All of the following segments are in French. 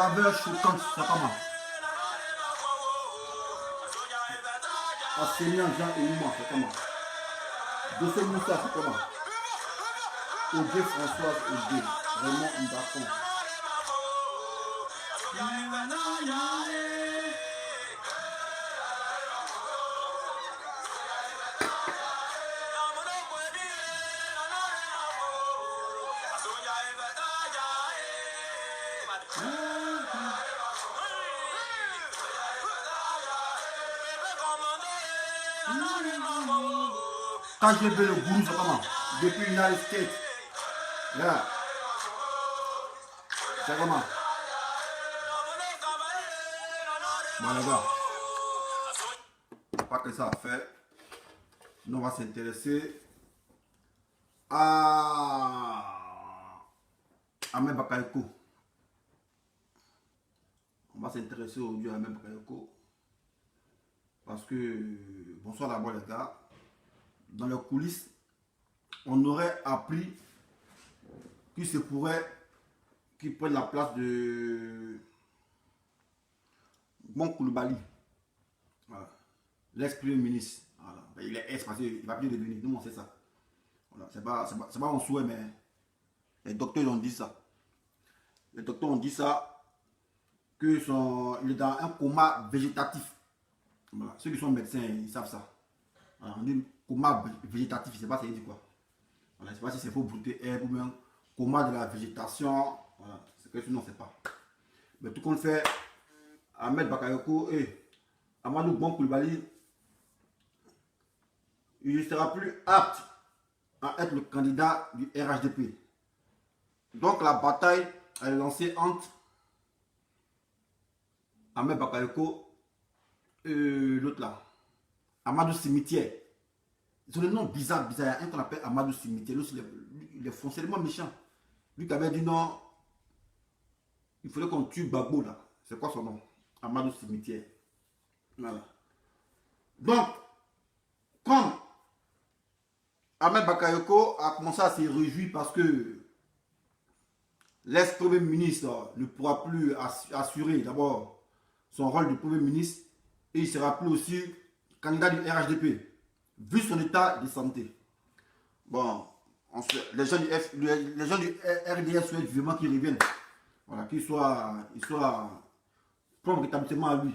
Avec choquant, ça comment? Enseignant Jean et Mouma, c'est comment? Dossé Moussa, c'est comment? Odé Françoise Odé, Raymond Mbakon. Quand j'ai vu le gourou, c'est comment? Depuis United States. Là. C'est comment? Bon les gars, pas que ça à faire. Nous on va s'intéresser à Ahmed Bakayoko. On va s'intéresser aujourd'hui à Ahmed Bakayoko. Parce que, bonsoir d'abord les gars, dans les coulisses, on aurait appris qu'il se pourrait qu'il prenne la place de Bon Koulibaly, voilà. L'ex-premier ministre. Voilà. Il est ex parce qu'il va plus devenir, nous on sait ça. Voilà. C'est pas mon souhait, mais les docteurs ont dit ça. Les docteurs ont dit ça, qu'il est dans un coma végétatif. Voilà. Ceux qui sont médecins, ils savent ça. Voilà. On dit coma végétatif, je ne sais pas ce qu'il dit quoi. Voilà. Je ne sais pas si c'est pour brouter air ou bien coma de la végétation. Voilà. C'est que sinon on ne sait pas. Mais tout compte fait, Ahmed Bakayoko et Amadou Bon Koulibaly, il ne sera plus apte à être le candidat du RHDP. Donc la bataille est lancée entre Ahmed Bakayoko et l'autre là, Amadou Cimetière. Ils ont des noms bizarres. Il y a un qu'on appelle Amadou Cimetière. L'autre, il est foncièrement méchant. Lui qui avait dit non, il fallait qu'on tue Gbagbo là. C'est quoi son nom? Amadou Cimetière. Voilà. Donc, comme Ahmed Bakayoko a commencé à se réjouir parce que l'ex-premier ministre ne pourra plus assurer d'abord son rôle de premier ministre et il ne sera plus aussi candidat du RHDP, vu son état de santé. Bon, les gens du RDS souhaitent vivement qu'il revienne. Voilà, qu'il soit prendre rétablissement à lui.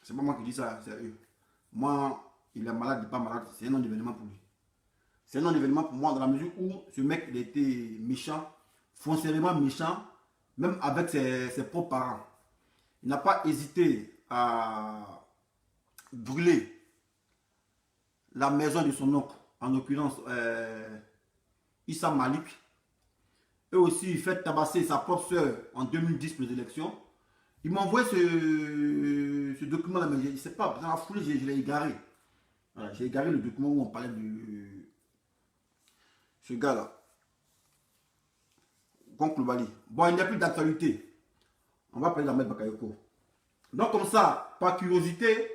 C'est pas moi qui dis ça, c'est eux. Moi, il est malade, il n'est pas malade, c'est un non-événement pour lui. C'est un non-événement pour moi dans la mesure où ce mec il était méchant, foncièrement méchant, même avec ses propres parents. Il n'a pas hésité à brûler la maison de son oncle, en l'occurrence Issa Malik. Et aussi, il fait tabasser sa propre soeur en 2010 pour les élections. Il m'a envoyé ce document-là, mais je ne sais pas, dans la foulée, je l'ai égaré. Voilà, j'ai égaré le document où on parlait de ce gars-là. Bon Koulibaly. Bon, il n'y a plus d'actualité. On va parler d'Ahmed Bakayoko. Donc, comme ça, par curiosité,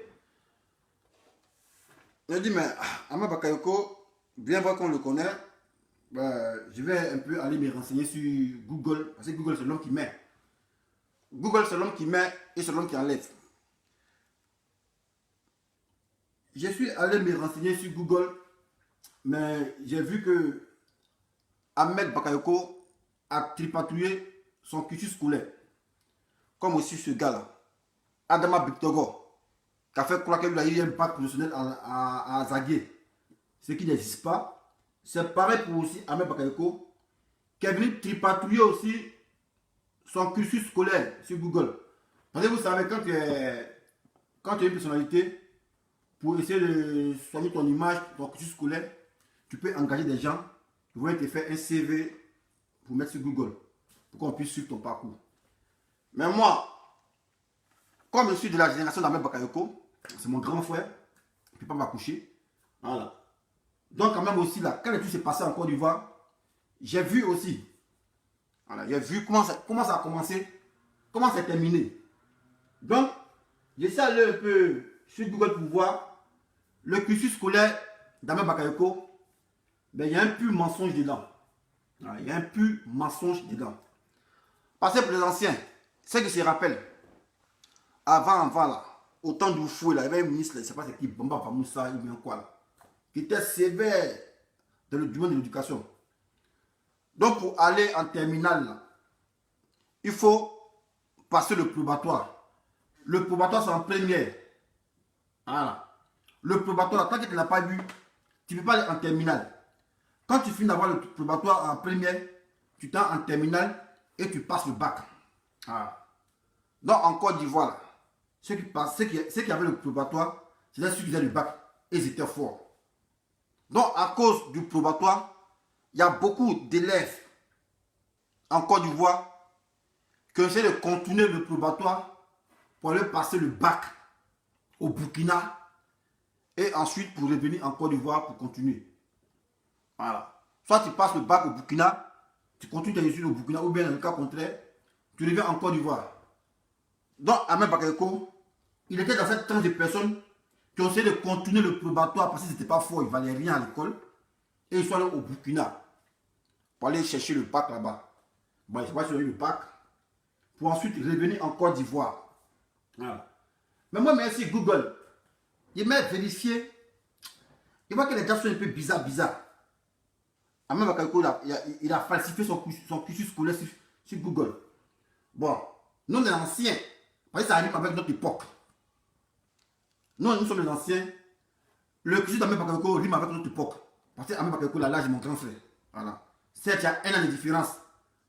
je dis, mais Ahmed Bakayoko, bien vrai qu'on le connaît, ben, je vais un peu aller me renseigner sur Google, parce que Google, c'est l'homme qui met. Google, c'est l'homme qui met et c'est l'homme qui enlève. Je suis allé me renseigner sur Google, mais j'ai vu que Ahmed Bakayoko a tripatouillé son cursus scolaire. Comme aussi ce gars-là, Adama Bictogo, qui a fait croire qu'il a eu un bac professionnel à Zaguier, ce qui n'existe pas. C'est pareil pour aussi Ahmed Bakayoko, qui est venu tripatouiller aussi son cursus scolaire sur Google. Parce que vous savez, quand tu as une personnalité, pour essayer de soigner ton image, ton cursus scolaire, tu peux engager des gens qui vont te faire un CV pour mettre sur Google, pour qu'on puisse suivre ton parcours. Mais moi, comme je suis de la génération d'Ahmed Bakayoko, c'est mon grand frère, il ne peut pas m'accoucher. Voilà. Donc quand même aussi, là, quand tout s'est passé en Côte d'Ivoire, j'ai vu aussi, voilà, j'ai vu comment ça a commencé, comment ça a terminé. Donc, j'essaie d'aller un peu sur Google pour voir le cursus scolaire d'Ahmed Bakayoko. Ben, il y a un pur mensonge dedans. Voilà, il y a un pur mensonge dedans. Parce que pour les anciens, ceux qui se rappellent, avant là, au temps du fouet, là, il y avait un ministre, là, je ne sais pas c'est qui, Bamba Famoussa, ou bien quoi, là, qui était sévère dans le domaine de l'éducation. Donc, pour aller en terminale, là, il faut passer le probatoire. Le probatoire, c'est en première. Voilà. Le probatoire, tant que tu n'as pas vu, tu ne peux pas aller en terminale. Quand tu finis d'avoir le probatoire en première, tu t'en en terminale et tu passes le bac. Voilà. Donc, en Côte d'Ivoire, ceux qui avaient le probatoire, c'était ceux qui faisaient le bac. Et ils étaient forts. Donc, à cause du probatoire, il y a beaucoup d'élèves en Côte d'Ivoire qui essaient de contourner le probatoire pour aller passer le bac au Burkina et ensuite pour revenir en Côte d'Ivoire pour continuer. Voilà. Soit tu passes le bac au Burkina, tu continues tes études au Burkina, ou bien dans le cas contraire, tu reviens en Côte d'Ivoire. Donc, Ahmed Bakayoko, il était dans cette tranche de personnes qui ont essayé de contourner le probatoire parce qu'ils n'étaient pas forts, ils ne valaient rien à l'école. Et ils sont allés au Burkina pour aller chercher le bac là-bas. Bon, ils sont pas sur le bac pour ensuite revenir en Côte d'Ivoire. Voilà. Mais moi, merci Google. Il m'a vérifié. Il voit que les gens sont un peu bizarres. Ahmed Bakayoko, il a falsifié son cursus scolaire sur Google. Bon, nous les anciens, parce que ça arrive avec notre époque. Nous sommes les anciens. Le cursus d'Ahmed Bakayoko rime avec notre époque. Parce que Ahmed Bakayoko, là, l'âge de mon grand frère. Voilà. Certes, il y a un an de différence.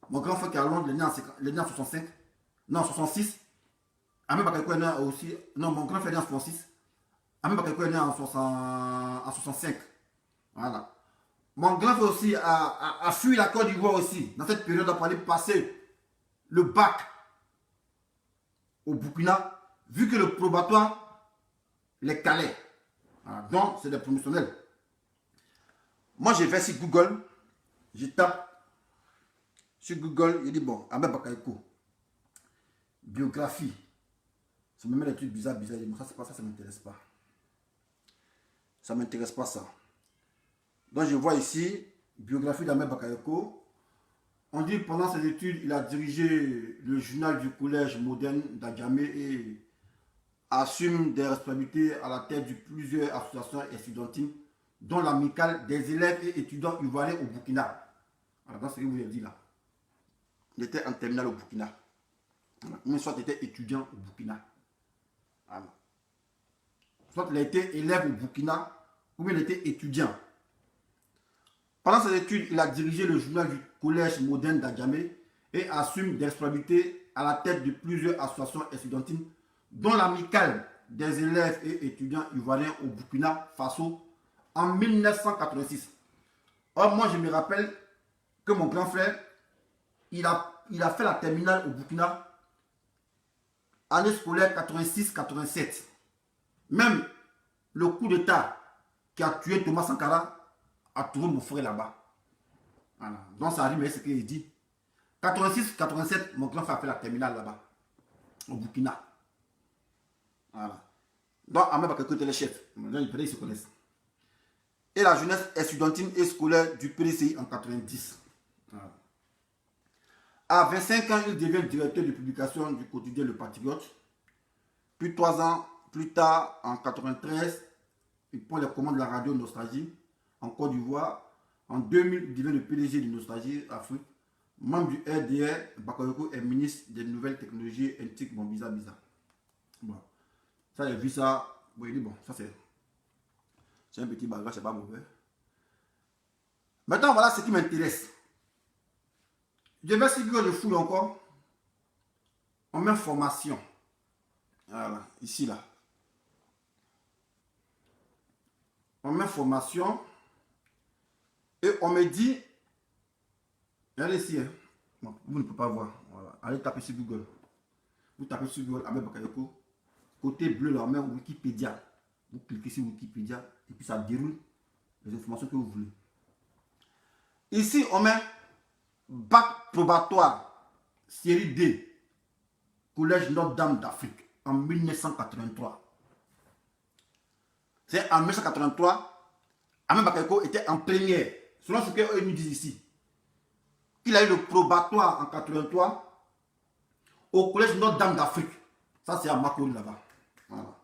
Mon grand frère qui est à Londres, il est né en 65. Non, 66. Ahmed Bakayoko est né aussi. Non, mon grand frère est né en 66. Ahmed Bakayoko est né en 65. Voilà. Mon grand frère aussi a fui la Côte d'Ivoire aussi. Dans cette période, pour aller passer le bac au Burkina. Vu que le probatoire les calait. Voilà. Donc, c'est des promotionnels. Moi, je vais sur Google. Je tape sur Google. Je dis, bon, Ahmed Bakayoko. Biographie. Ça me met des trucs bizarres. Ça, c'est pas ça, ça ne m'intéresse pas. Ça ne m'intéresse pas ça. Donc je vois ici, biographie d'Ahmed Bakayoko. On dit que pendant ses études, il a dirigé le journal du collège moderne d'Adjamé et assume des responsabilités à la tête de plusieurs associations estudiantines, dont l'amicale des élèves et étudiants ivoiriens au Burkina. Alors, dans ce que je vous ai dit là. Il était en terminale au Burkina. Une soit il était étudiant au Burkina. Voilà. Soit il a été élève au Burkina, ou bien il était étudiant. Pendant ses études, il a dirigé le journal du collège moderne d'Adjamé et assume des responsabilités à la tête de plusieurs associations estudiantines, dont l'amicale des élèves et étudiants ivoiriens au Burkina Faso en 1986. Or, moi, je me rappelle que mon grand frère, il a fait la terminale au Burkina, année scolaire 86-87. Même le coup d'État qui a tué Thomas Sankara a trouvé mon frère là-bas. Voilà. Donc ça arrive, mais c'est ce qu'il dit. 86-87, mon grand frère a fait la terminale là-bas, au Burkina. Voilà. Donc Ahmed Bakayoko était le chef. Ils se connaissent. Et la jeunesse estudiantine et scolaire du PDCI en 90. Voilà. À 25 ans, il devient directeur de publication du quotidien Le Patriote. Puis 3 ans plus tard, en 93, il prend les commandes de la radio Nostalgie en Côte d'Ivoire. En 2000, il devient le PDG de Nostalgie Afrique. Membre du RDR, Bakayoko est ministre des nouvelles technologies éthiques. Bon, bizarre. Bon. Ça, j'ai vu ça. Bon, il dit, bon, ça c'est un petit bagage, c'est pas mauvais. Maintenant, voilà ce qui m'intéresse. Je vais suivre le fou encore. On met formation. Voilà, ici, là. On met formation. Et on me dit, regardez ici, hein. Bon, vous ne pouvez pas voir. Voilà. Allez taper sur Google. Vous tapez sur Google Ahmed Bakayoko. Côté bleu, là, on met Wikipédia. Vous cliquez sur Wikipédia et puis ça déroule les informations que vous voulez. Ici, on met bac probatoire, série D, Collège Notre-Dame d'Afrique, en 1983. C'est en 1983, Ahmed Bakayoko était en première. Selon ce qu'ils nous disent ici, qu'il a eu le probatoire en 83, au collège Notre-Dame d'Afrique. Ça, c'est à Makori là-bas. Voilà.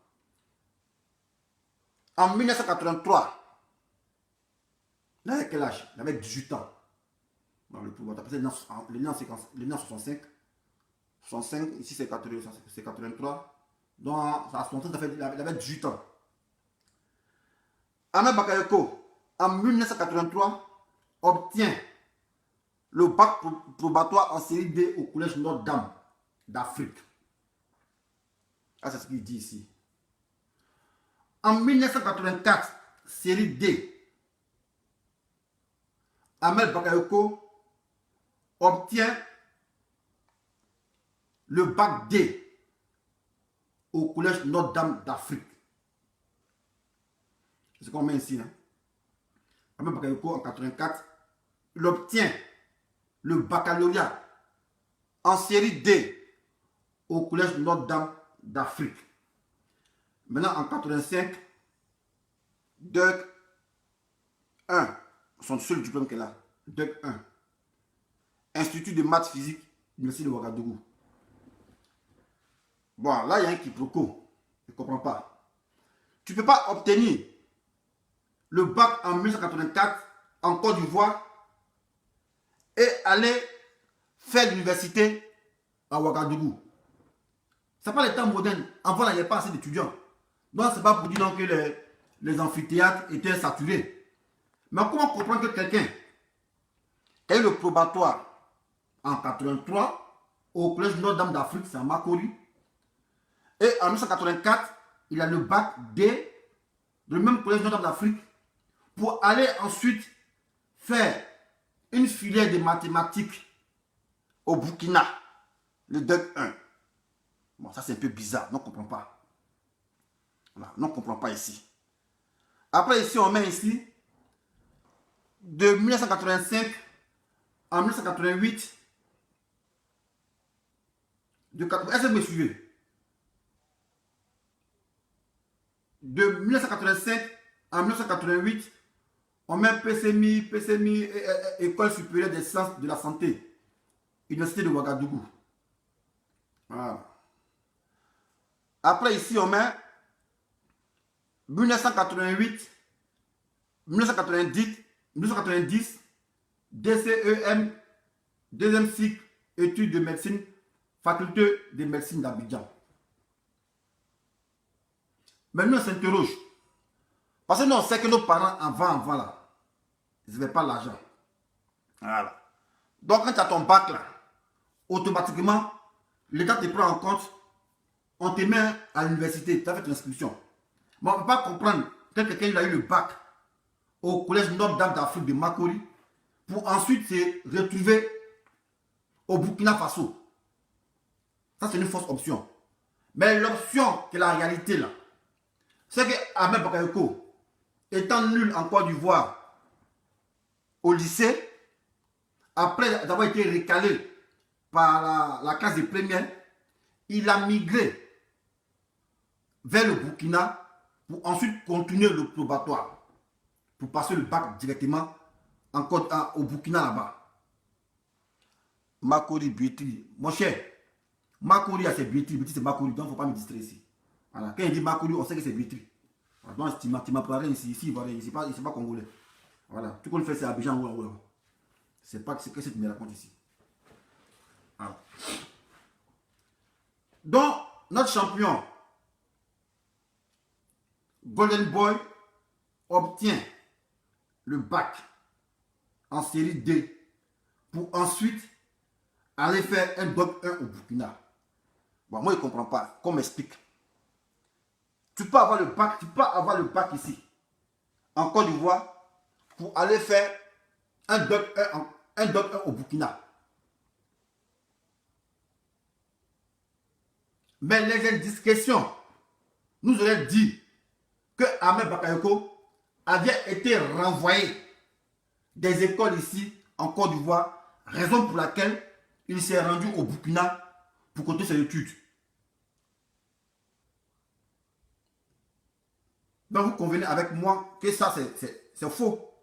En 1983, il avait quel âge? Il avait 18 ans. Dans le pouvoir. Il est né en 65. 65, ici c'est 83. Donc, à son temps, il avait 18 ans. Ahmed Bakayoko, en 1983, obtient le bac probatoire en série D au collège Notre-Dame d'Afrique. Ah, c'est ce qu'il dit ici. En 1984, série D, Ahmed Bakayoko obtient le bac D au collège Notre-Dame d'Afrique. C'est ce qu'on met ici. Hein. Ahmed Bakayoko, en 1984, il obtient le baccalauréat en série D au collège Notre-Dame d'Afrique. Maintenant, en 1985, DUG 1, son seul diplôme qu'elle a, DUG 1, Institut de maths physique, Université de Ouagadougou. Bon, là, il y a un quiproquo. Je ne comprends pas. Tu ne peux pas obtenir le bac en 1984 en Côte d'Ivoire et aller faire l'université à Ouagadougou. Ce n'est pas les temps modernes. Avant, il n'y avait pas assez d'étudiants. Donc, ce n'est pas pour dire que les amphithéâtres étaient saturés. Mais comment comprendre que quelqu'un qui a eu le probatoire en 1983 au collège Notre-Dame d'Afrique, c'est à Makori, et en 1984, il a le bac D du même collège Notre-Dame d'Afrique pour aller ensuite faire une filière de mathématiques au Burkina, le DUG 1. Bon, ça c'est un peu bizarre, on ne comprend pas. Voilà, on ne comprend pas ici. Après ici, on met ici, de 1985 en 1988, est-ce que vous me suivez? De 1985 en 1988, on met PCMI, École supérieure des sciences de la santé, Université de Ouagadougou. Voilà. Après ici, on met 1988, 1990, DCEM, deuxième cycle, études de médecine, faculté de médecine d'Abidjan. Maintenant, on s'interroge. Parce que nous, on sait que nos parents, avant là, ils n'avaient pas l'argent. Voilà. Donc, quand tu as ton bac là, automatiquement, l'État te prend en compte, on te met à l'université, tu as fait ton inscription. Mais on ne peut pas comprendre que quelqu'un a eu le bac au collège Notre-Dame d'Afrique de Makori pour ensuite se retrouver au Burkina Faso. Ça, c'est une fausse option. Mais l'option qui est la réalité là, c'est que Ahmed Bakayoko, étant nul en Côte d'Ivoire au lycée, après avoir été recalé par la classe de première, il a migré vers le Burkina pour ensuite continuer le probatoire, pour passer le bac directement au Burkina là-bas. Makori, Buetri, mon cher, Makori a ses Buetri, Buetri c'est Makori, donc il ne faut pas me distraire ici. Voilà. Quand il dit Makori, on sait que c'est Buetri. Donc tu m'as parlé ici, voilà, il ne c'est pas congolais. Voilà, tout qu'on fait c'est Abidjan ou c'est pas ce que tu me racontes ici. Voilà. Donc, notre champion, Golden Boy, obtient le bac en série D pour ensuite aller faire un DUG 1 au Burkina. Bon, moi, je ne comprends pas. Qu'on m'explique. Tu peux avoir le bac ici, en Côte d'Ivoire, pour aller faire un DUG 1 au Burkina. Mais les indiscrétions nous auraient dit que Ahmed Bakayoko avait été renvoyé des écoles ici en Côte d'Ivoire, raison pour laquelle il s'est rendu au Burkina pour continuer ses études. Donc vous convenez avec moi que ça c'est faux.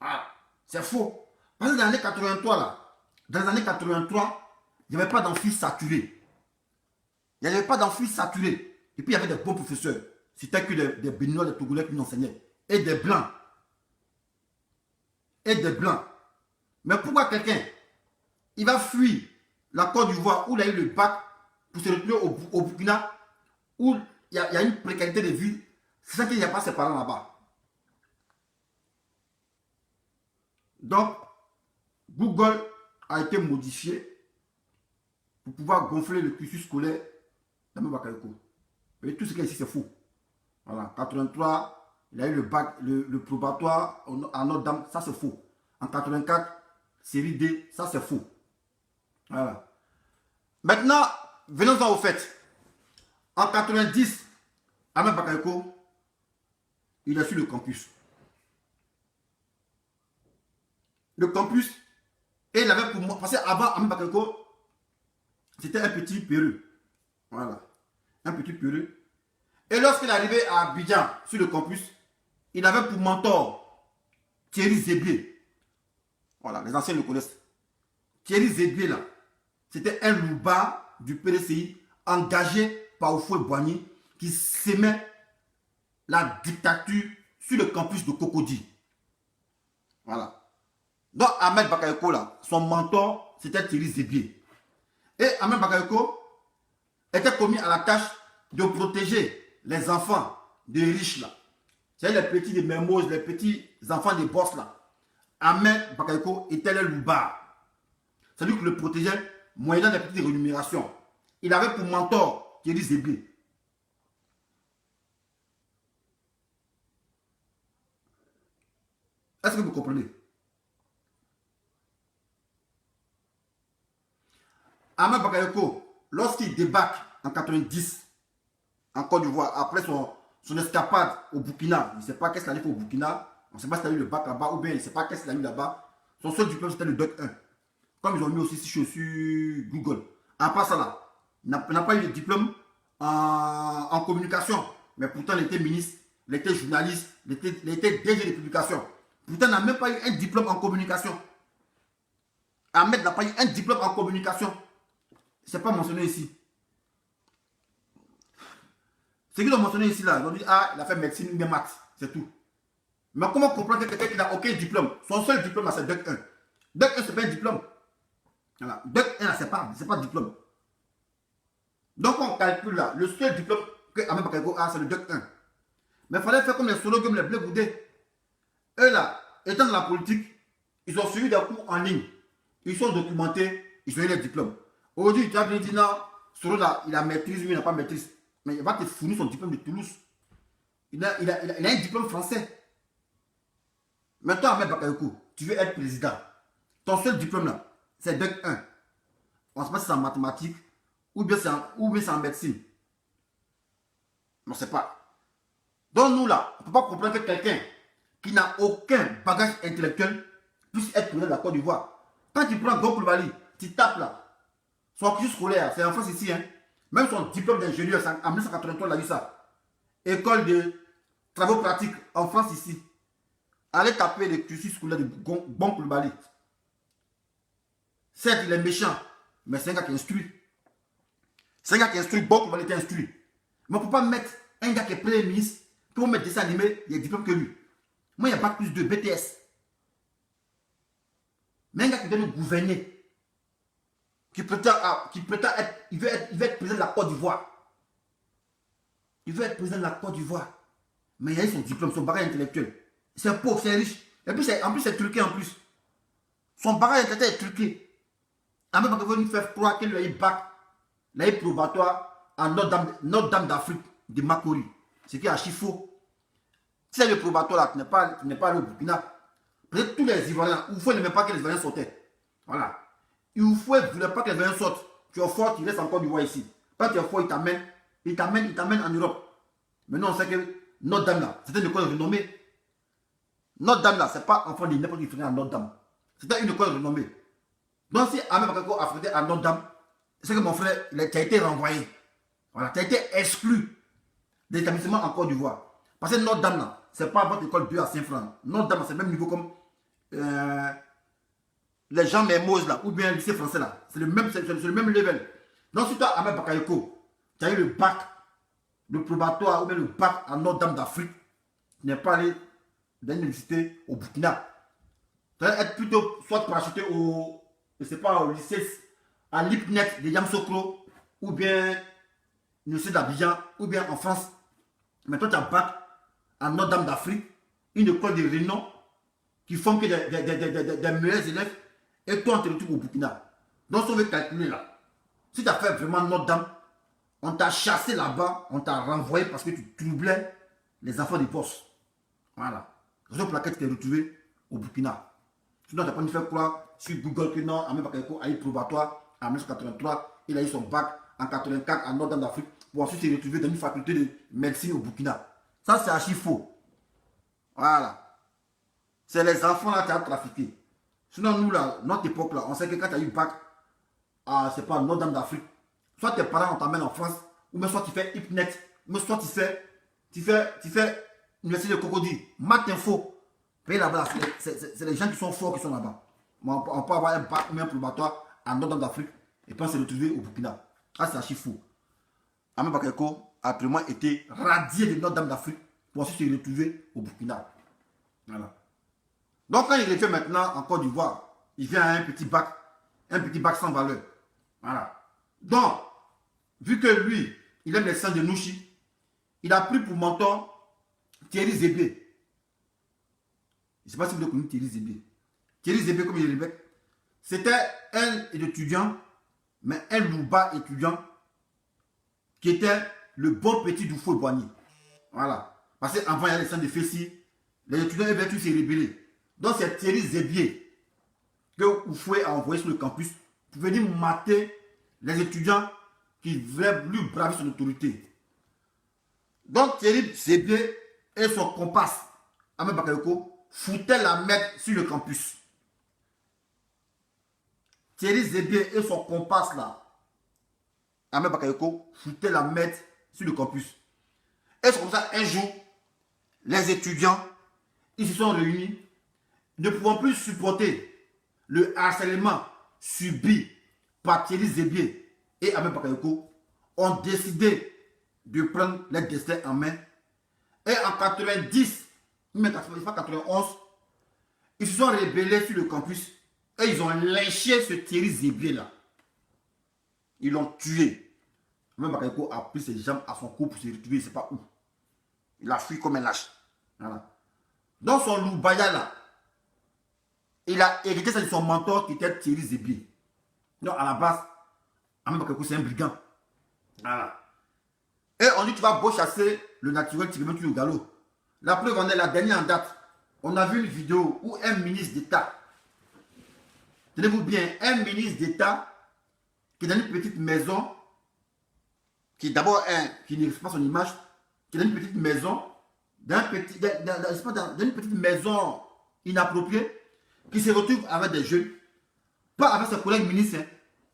Ah, c'est faux. Parce que dans les années 83 là, dans les années 83, il n'y avait pas d'amphi saturé. Il n'y avait pas d'amphis saturé. Et puis il y avait des bons professeurs. C'était que des Béninois, des Togolais qui nous enseignaient. Et des Blancs. Et des Blancs. Mais pourquoi quelqu'un, il va fuir la Côte d'Ivoire où il a eu le bac pour se retrouver au Burkina où il y a une précarité de vie, c'est ça qu'il n'y a pas ses parents là-bas. Donc, Google a été modifié pour pouvoir gonfler le cursus scolaire d'Ahmed Bakayoko. Et tout ce qu'il y a ici, c'est faux. Voilà, 83, il a eu le bac, le probatoire à Notre-Dame, ça c'est faux. En 84, série D, ça c'est faux. Voilà. Maintenant, venons-en au fait. En 90, Ahmed Bakayoko, il a su le campus. Le campus, et il avait pour moi, parce qu'avant Ahmed Bakayoko, c'était un petit Péreux. Voilà. Un petit Péreux. Et lorsqu'il est arrivé à Abidjan, sur le campus, il avait pour mentor Thierry Zébier. Voilà, les anciens le connaissent. Thierry Zébier, là, c'était un louba du PDCI engagé par Houphouët-Boigny qui s'aimait la dictature sur le campus de Cocody. Voilà. Donc Ahmed Bakayoko, là, son mentor, c'était Thierry Zébier. Et Ahmed Bakayoko était commis à la tâche de protéger les enfants des riches, là. C'est les petits de Mermoz, les petits enfants des boss, là. Ahmed Bakayoko était le louba. C'est lui qui le protégeait moyennant des petites rémunérations. Il avait pour mentor Thierry Zébier. Est-ce que vous comprenez? Ahmed Bakayoko, lorsqu'il débarque en 90 en Côte d'Ivoire, après son escapade au Burkina, il ne sait pas qu'est-ce qu'il a fait au Burkina, on ne sait pas s'il a eu le bac là-bas, ou bien il ne sait pas qu'est-ce qu'il a eu là-bas. Son seul diplôme, c'était le Doc 1. Comme ils ont mis aussi sur Google. À part ça là, il n'a pas eu de diplôme en communication. Mais pourtant, il était ministre, il était journaliste, il était DG de publication. Pourtant, il n'a même pas eu un diplôme en communication. Ahmed n'a pas eu un diplôme en communication. Ce n'est pas mentionné ici. Ce qu'ils ont mentionné ici, là, ils ont dit, ah, il a fait médecine ou bien maths, c'est tout. Mais comment comprendre que quelqu'un qui n'a aucun diplôme, son seul diplôme, c'est Doc 1. Doc 1, c'est pas un diplôme. Voilà. Doc 1, c'est pas diplôme. Donc, on calcule là, le seul diplôme que Ahmed Bakayoko a, c'est le Doc 1. Mais il fallait faire comme les solos, comme les bleus boudés. Eux là, étant dans la politique, ils ont suivi des cours en ligne. Ils sont documentés, ils ont eu les diplômes. Aujourd'hui, tu as bien dit non, Soro là, il a maîtrise, lui, il n'a pas maîtrise. Mais il va te fournir son diplôme de Toulouse. Il a un diplôme français. Maintenant, Ahmed Bakayoko, tu veux être président. Ton seul diplôme là, c'est Doc 1. On ne sait pas si c'est en mathématiques ou bien c'est en médecine. On ne sait pas. Donc nous là, on ne peut pas comprendre que quelqu'un qui n'a aucun bagage intellectuel puisse être président de la Côte d'Ivoire. Quand tu prends Gon Coulibaly, tu tapes là. Son cursus scolaire, c'est en France ici. Hein. Même son diplôme d'ingénieur, en 1983, il a eu ça. École de travaux pratiques en France ici. Allez taper le cursus scolaire de Gon Coulibaly. Certes, il est méchant, mais c'est un gars qui instruit. C'est un gars qui instruit, Gon Coulibaly est instruit. Mais on ne peut pas mettre un gars qui est premier ministre, pour mettre dessin animé, il y a diplôme que lui. Moi, il n'y a pas plus de BTS. Mais un gars qui doit nous gouverner, qui prétend être, il veut être président de la Côte d'Ivoire. Il veut être président de la Côte d'Ivoire. Mais il a eu son diplôme, son bagage intellectuel. C'est pauvre, c'est riche. Et puis, en plus, c'est truqué en plus. Son bagage intellectuel est truqué. En même temps, il veut nous faire croire qu'il a eu bac, il a eu probatoire à Notre-Dame d'Afrique de Makori. Ce qui est archi faux. Si c'est le probatoire là, tu n'es pas allé au Burkina. Peut-être tous les Ivoiriens, il faut ne même pas que les Ivoiriens sautaient. Voilà. Il ne voulait pas que les Ivoiriens sautent. Tu es fort, tu restes encore du roi ici. Quand tu es fort, il t'amène en Europe. Maintenant, on sait que Notre-Dame là, c'était une école renommée. Notre-Dame là, c'est pas enfant de n'importe qui faisait à Notre-Dame. C'était une école renommée. Donc si Ahmed Bakayoko a fait à Notre-Dame, c'est que mon frère, tu as été renvoyé. Voilà, tu as été exclu de l'établissement en Côte d'Ivoire. Parce que Notre-Dame là, c'est pas votre école 2 à 5 francs. Notre-Dame, c'est le même niveau comme les gens Mermoz là, ou bien le lycée français là. C'est le même level. Donc si toi, Ahmed Bakayoko, tu as eu le bac, le probatoire ou bien le bac en Notre-Dame d'Afrique, tu n'es pas allé dans une université au Burkina. Tu vas être plutôt soit parachuté au, je sais pas, au lycée, à l'IPNET de Yamoussoukro, ou bien l'université d'Abidjan, ou bien en France. Mais toi, tu as bac en Notre-Dame d'Afrique, une école de renom qui forme que des meilleurs élèves, et toi, on te retrouve au Burkina. Donc, si on veut calculer là, si tu as fait vraiment Notre-Dame, on t'a chassé là-bas, on t'a renvoyé parce que tu troublais les enfants des postes. Voilà. Raison pour laquelle tu t'es retrouvé au Burkina. Sinon, tu n'as pas dû faire croire sur Google que non, Ahmed Bakayoko a eu probatoire en 1983, il a eu son bac en 84 en Nord d'Afrique pour ensuite se retrouver dans une faculté de médecine au Burkina. Ça, c'est archi faux. Voilà. C'est les enfants là qui ont trafiqué. Sinon, nous, là, notre époque, là, on sait que quand tu as eu bac à, c'est pas, Nord d'Afrique, soit tes parents t'emmènent en France, ou même soit tu fais HIPNET, ou même soit tu fais l'université de Cocody, Math Info. Payer là-bas, c'est les gens qui sont forts qui sont là-bas. On peut avoir un bac ou un probatoire en Nord d'Afrique et puis on se retrouver au Burkina. Ah, c'est archi fou. Ahmed Bakayoko a absolument été radié de Nord d'Afrique pour ensuite se retrouver au Burkina. Voilà. Donc quand il revient maintenant en Côte d'Ivoire, il vient à un petit bac sans valeur. Voilà. Donc, vu que lui, il aime les sangs de Nouchi, il a pris pour mentor Thierry Zébé. Je ne sais pas si vous avez connu Thierry Zébé. Thierry Zébé, comme il est l'évêque, c'était un étudiant, mais un louba étudiant, qui était le bon petit Doufou Boigny. Voilà. Parce qu'avant, il y a les sangs de Fessi, les étudiants avaient tous se rébeller. Donc, c'est Thierry Zébé que Oufoué a envoyé sur le campus pour venir mater les étudiants qui voulaient lui braver son autorité. Donc, Thierry Zébé et son comparse, Ahmed Bakayoko, foutaient la merde sur le campus. Thierry Zébé et son comparse là, Ahmed Bakayoko, foutaient la merde sur le campus. Et c'est comme ça, un jour, les étudiants, ils se sont réunis, ne pouvant plus supporter le harcèlement subi par Thierry Zébé et Ahmed Bakayoko, ont décidé de prendre leur destin en main. Et en 90, 91, ils se sont rébellés sur le campus et ils ont lynché ce Thierry Zébé là. Ils l'ont tué. Ahmed Bakayoko a pris ses jambes à son cou pour se retrouver, je ne sais pas où. Il a fui comme un lâche. Voilà. Dans son loubaya là, il a hérité ça de son mentor qui était Thierry Zébé. Donc à la base, Ahmed Bakayoko c'est un brigand. Voilà. Et on dit tu vas beau chasser le naturel, tu reviens au galop. La preuve en est la dernière en date. On a vu une vidéo où un ministre d'État, tenez-vous bien, un ministre d'État qui est dans une petite maison, qui d'abord qui ne respecte pas son image, qui est dans une petite maison, dans une petite maison inappropriée, qui se retrouve avec des jeunes, pas avec ses collègues ministres, hein,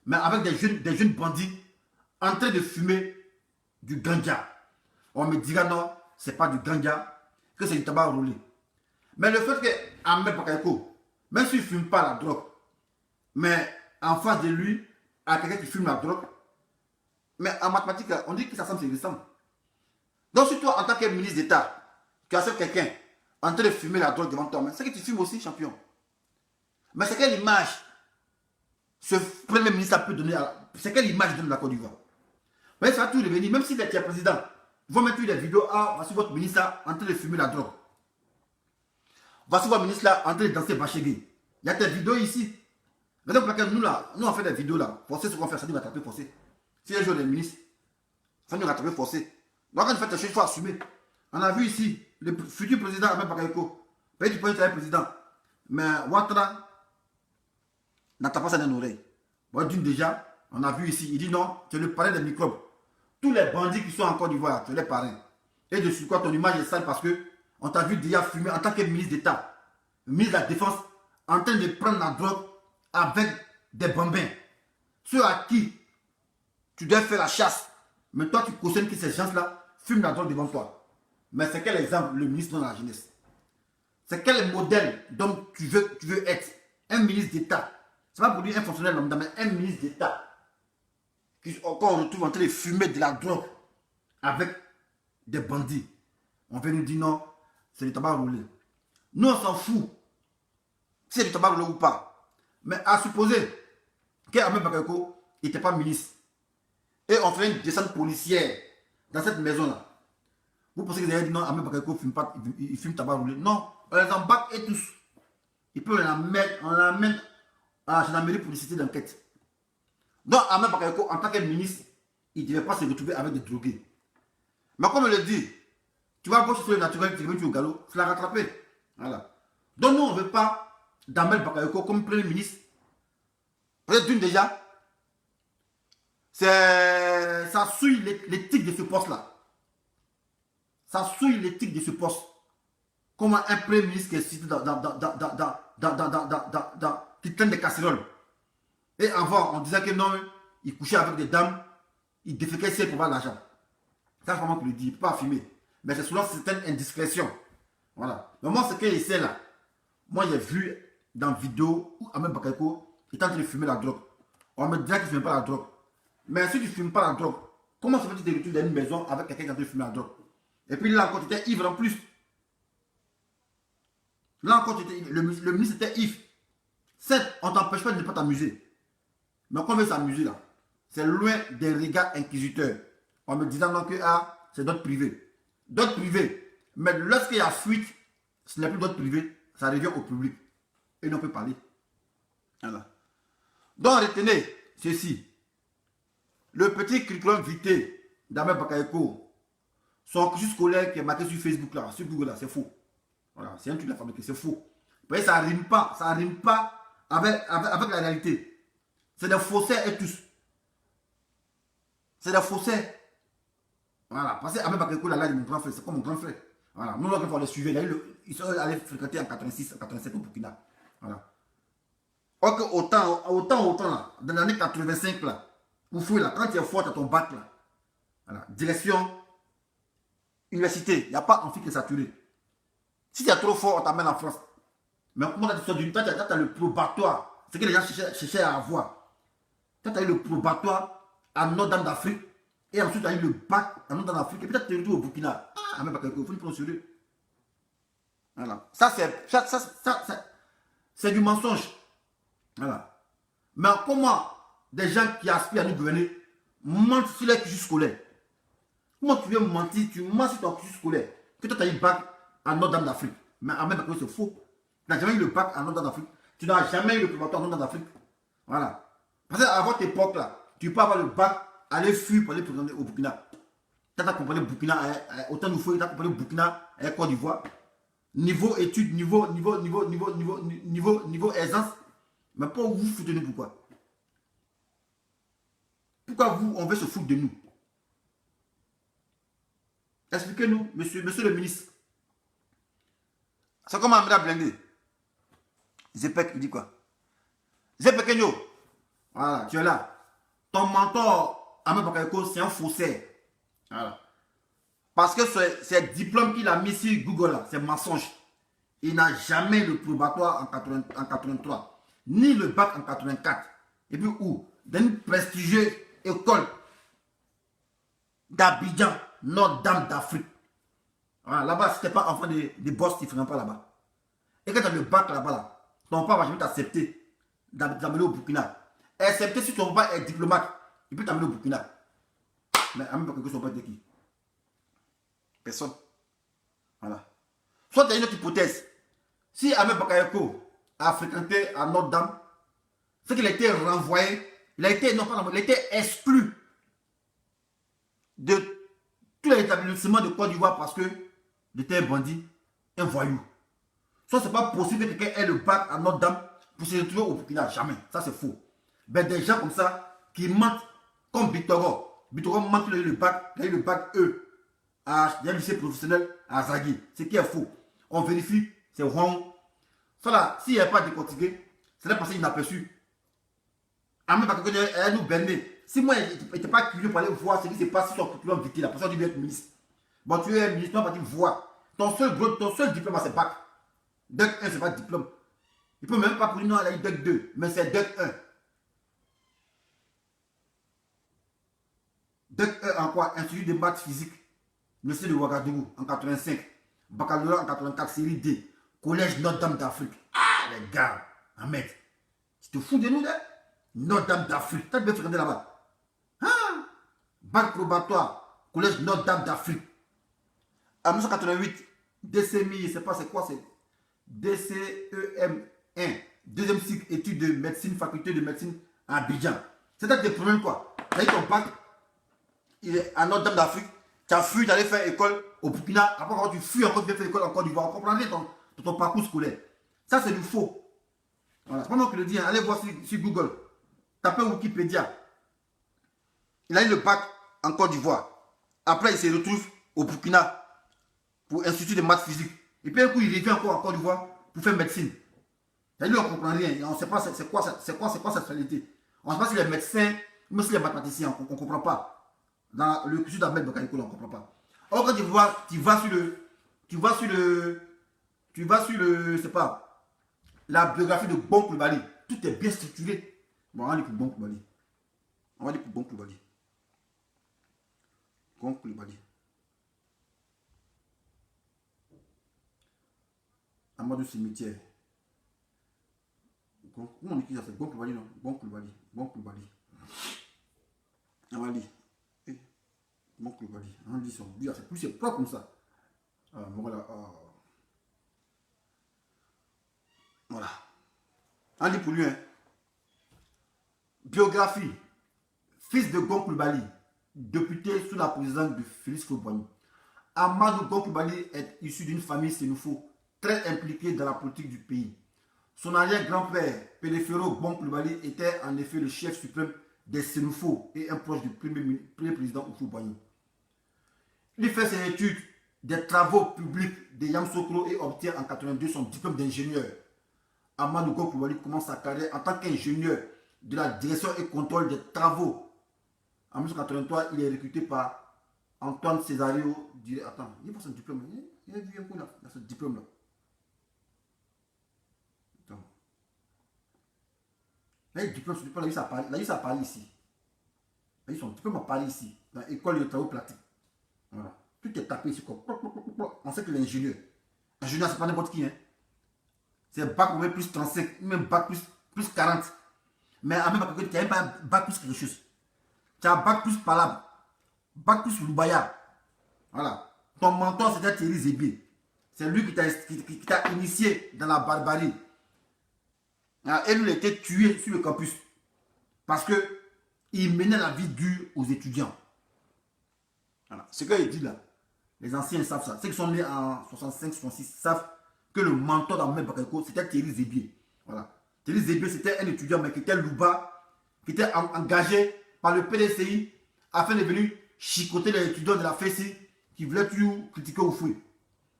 mais avec des jeunes bandits en train de fumer du ganja. On me dira non, c'est pas du ganja, que c'est du tabac roulé. Mais le fait que Ahmed Bakayoko, même s'il ne fume pas la drogue, mais en face de lui, il y a quelqu'un qui fume la drogue, mais en mathématiques, on dit que ça semble se ressemble. Donc si toi, en tant que ministre d'État, tu as quelqu'un en train de fumer la drogue devant toi, c'est que tu fumes aussi, champion. Mais c'est quelle image ce premier ministre peut donner c'est quelle image donne la Côte d'Ivoire? Mais ça va tout revenir, même si tu es président, ils vont mettre des vidéos, voici votre ministre là, en train de fumer la drogue. Voici votre ministre là, en train de danser Bachegui. Il y a des vidéos ici. Raison pour laquelle nous là, nous on fait des vidéos là, forcer ce qu'on fait, ça dit rattraper forcé. Si un jour les ministres, ça nous rattraper forcé. Donc quand on fait des choses, il faut assumer. On a vu ici, le futur président Ahmed Bakayoko, pays du premier président, mais Ouattara n'attend pas ça dans l'oreille. Bon, d'une déjà, on a vu ici, il dit non, tu es le parrain des microbes. Tous les bandits qui sont en Côte d'Ivoire, tu es les parrains. Et de quoi ton image est sale parce que on t'a vu déjà fumer en tant que ministre d'État, ministre de la Défense, en train de prendre la drogue avec des bambins. Ceux à qui tu dois faire la chasse. Mais toi, tu cautionnes que ces gens-là fument la drogue devant toi. Mais c'est quel exemple le ministre donne à la jeunesse? C'est quel modèle d'homme tu veux être? Un ministre d'État. Ce n'est pas pour dire un fonctionnaire lambda, mais un ministre d'État quand on retrouve en train de fumer de la drogue avec des bandits, on vient nous dire non, c'est du tabac roulé. Nous, on s'en fout si c'est du tabac roulé ou pas. Mais à supposer qu'Ahmed Bakayoko n'était pas ministre et on fait une descente policière dans cette maison-là, vous pensez que vous allez dire non, Ahmed Bakayoko ne fume pas, il fume tabac roulé. Non, on les embarque et tous. Il peut on l'amène à la gendarmerie pour nécessiter d'enquête. Donc, Ahmed Bakayoko, en tant que ministre, il ne devait pas se retrouver avec des drogués. Mais comme je le dis, tu vas voir sur le naturel, tu vas au galop, tu l'as rattrapé. Voilà. Donc, nous, on ne veut pas d'Ahmed Bakayoko comme premier ministre. Peut-être d'une déjà, ça souille l'éthique de ce poste-là. Ça souille l'éthique de ce poste. Comment un premier ministre qui est cité qui traîne des casseroles. Et avant, on disait que non, il couchait avec des dames, il déféquait pour avoir l'argent. Ça, c'est vraiment que le dit, il ne peut pas filmer. Mais c'est souvent certaines indiscrétions. Voilà. Mais moi, ce que je sais là, moi, j'ai vu dans une vidéo où Ahmed Bakayoko est en train de fumer la drogue. On me dirait qu'il ne fume pas la drogue. Mais si tu ne fumes pas la drogue, comment se fait-il que tu te retrouves dans une maison avec quelqu'un qui est en train de fumer la drogue? Et puis là encore, tu étais ivre en plus. Là encore, le ministre était ivre. Certes, on ne t'empêche pas de ne pas t'amuser. Mais quand on veut s'amuser là, c'est loin des regards inquisiteurs. En me disant non que ah, c'est d'autres privés. D'autres privés. Mais lorsqu'il y a fuite, ce n'est plus d'autres privés, ça revient au public. Et on peut parler. Voilà. Donc retenez ceci. Le petit curriculum vitae d'Ahmed Bakayoko, son cursus scolaire qui est marqué sur Facebook là, sur Google là, c'est faux. Voilà, c'est un truc de la fabrique, c'est faux. Vous voyez, ça rime pas avec la réalité. C'est des faussaires et tous. C'est des faussaires. Voilà, parce que Ahmed Bakayoko là, il est mon grand frère, c'est comme mon grand frère. Voilà, nous, là, on les suivait, ils sont allés fréquenter en 86, 87 au Burkina. Voilà. Or que autant là, dans l'année 85 là, vous fouillez là, quand tu es fort à ton bac là, voilà, direction, université, il n'y a pas amphi qui est saturé. Si tu es trop fort, on t'amène en France. Mais comment tu as d'une part, tu as le probatoire, ce que les gens cherchaient à avoir. Tu as eu le probatoire à Notre-Dame d'Afrique, et ensuite tu as eu le bac à Notre-Dame d'Afrique, et peut-être tu es retourné au Burkina. Ah, mais il faut le prendre sérieux. Voilà. Ça, c'est du mensonge. Voilà. Mais comment des gens qui aspirent à nous gouverner mentent sur les cursus scolaires? Comment tu viens mentir? Tu mens sur ton cursus scolaire. Que toi, tu as eu le bac à Notre-Dame d'Afrique. Mais en même temps, c'est faux. Tu n'as jamais eu le bac à Notre-Dame d'Afrique. Tu n'as jamais eu le promoteur à Notre-Dame d'Afrique. Voilà. Parce qu'à votre époque, là, tu peux avoir le bac, aller fuir pour aller présenter au Burkina. Tu as compris le Burkina, autant nous faut, tu as compris le Burkina et Côte d'Ivoire. Niveau études, niveau aisance. Mais pour vous foutez nous pourquoi? Pourquoi vous, on veut se foutre de nous? Expliquez-nous, monsieur le ministre. C'est comme Amira Blindé. Zepek, il dit quoi? Zepek Enyo. Voilà, tu es là. Ton mentor, Ahmed Bakayoko, c'est un faussaire. Voilà. Parce que ce diplôme qu'il a mis sur Google, là, c'est mensonge. Il n'a jamais le probatoire en 83, ni le bac en 84. Et puis où? Dans une prestigieuse école d'Abidjan, Notre-Dame d'Afrique. Voilà, là-bas, si tu n'es pas enfant de boss, tu ne feras pas là-bas. Et quand tu as le bac là-bas, là, ton papa va jamais t'accepter d'amener au Burkina. Excepté si ton papa est diplomate, il peut t'amener au Burkina. Mais à même pas que son papa était qui? Personne. Voilà. Soit tu as une autre hypothèse. Si Ahmed Bakayoko a fréquenté à Notre-Dame, c'est qu'il a été renvoyé, il a été exclu de tous les établissements de Côte d'Ivoire parce qu'il était un bandit, un voyou. Soit c'est pas possible que quelqu'un ait le bac à Notre-Dame pour se retrouver au Burkina. Jamais. Ça c'est faux. Ben, des gens comme ça qui mentent comme Bitoro. Bitoro ment qu'il a eu le bac, il a eu le bac E à un lycée professionnel à Zagui. Ce qui est faux. On vérifie, c'est wrong. Ça là, s'il n'y a pas décortiqué, c'est là parce qu'il n'a inaperçu. Ahmed Bakayoko est nous berner. Si moi, il n'était pas curieux pour aller voir ce qui s'est passé sur le curriculum vitae, la personne dit être ministre. Bon, tu es ministre, tu vas voir. Ton seul diplôme, c'est bac. DEC 1, c'est pas diplôme. Il ne peut même pas pour lui, non, il a eu DEC 2, mais c'est DEC 1. DEC 1 en quoi? Institut de maths physique. Université de Ouagadougou en 85. Baccalauréat en 84, série D. Collège Notre-Dame d'Afrique. Ah, les gars, Ahmed, tu te fous de nous, là? Notre-Dame d'Afrique. T'as bien fréquenté là-bas. Hein? Bac probatoire. Collège Notre-Dame d'Afrique. En 1988, DCMI, je ne sais pas c'est quoi, c'est DCEM1. Deuxième cycle, études de médecine, faculté de médecine à Abidjan. C'est-à-dire des problèmes quoi? Tu as eu ton bac, il est à Notre-Dame d'Afrique, tu as fui, tu allais faire école au Burkina, après quand tu fuis encore, tu viens faire école en Côte d'Ivoire. On comprend rien ton parcours scolaire. Ça, c'est du faux. Voilà. C'est pas moi qui le dis, hein. Allez voir sur Google. Tapez Wikipédia. Il a eu le bac en Côte d'Ivoire. Après, il se retrouve au Burkina pour Institut de maths physique. Et puis un coup, il revient encore en Côte d'Ivoire pour faire médecine. Et nous, on ne comprend rien. On ne sait pas c'est quoi cette réalité. On ne sait pas si les médecins, même si les mathématiciens, on ne comprend pas. Dans le cursus d'Ahmed Bakayoko, on ne comprend pas. Or, quand tu vas sur le, c'est pas, la biographie de Bon Coulibaly, tout est bien structuré. Bon, on va aller pour Bon Coulibaly. On va aller pour Bon Coulibaly. Bon Coulibaly. Amadou Cimetière. Comment on écrit ça? C'est Bon Coulibaly, non? Bon Coulibaly. Bon Coulibaly. On va lire. Bon Coulibaly. On lit son. C'est plus propre comme ça. Voilà. Voilà. On lit pour lui. Hein. Biographie. Fils de Gon Coulibaly. Député sous la présidence de Félix Houphouët-Boigny. Amadou Gon Coulibaly est issu d'une famille sénoufo très impliquée dans la politique du pays. Son arrière-grand-père, Péléféro Bon Coulibaly, était en effet le chef suprême des Sénoufos et un proche du premier président Houphouët-Boigny. Il fait ses études des travaux publics de Yamoussoukro et obtient en 1982 son diplôme d'ingénieur. Amadou Gon Coulibaly commence sa carrière en tant qu'ingénieur de la direction et contrôle des travaux. En 1983, il est recruté par Antoine Césario. Attends, il a son diplôme. Il a vu un coup là, ce diplôme-là. Là, il diplôme, il a eu ça à Paris ici. Il a eu son diplôme à Paris ici, dans l'école de travaux pratiques. Voilà. Tout est tapé ici comme. On sait que l'ingénieur. Ingénieur, c'est pas n'importe qui. Hein. C'est bac même plus 35, même bac plus 40. Mais en même temps, tu n'as même pas un bac plus quelque chose. Tu as un bac plus palabre, bac plus loubaya. Voilà. Ton mentor, c'était Thierry Zébé. C'est lui qui t'a initié dans la barbarie. Et lui, il a été tué sur le campus. Parce qu'il menait la vie dure aux étudiants. Voilà. Ce qu'il dit là, les anciens savent ça. Ceux qui sont nés en 65, 66 savent que le mentor d'Ahmed Bakayoko, c'était Thierry Zébé. Voilà. Thierry Zébé, c'était un étudiant, mais qui était louba, qui était engagé par le PDCI afin de venir chicoter les étudiants de la FESI qui voulaient toujours critiquer au fouet.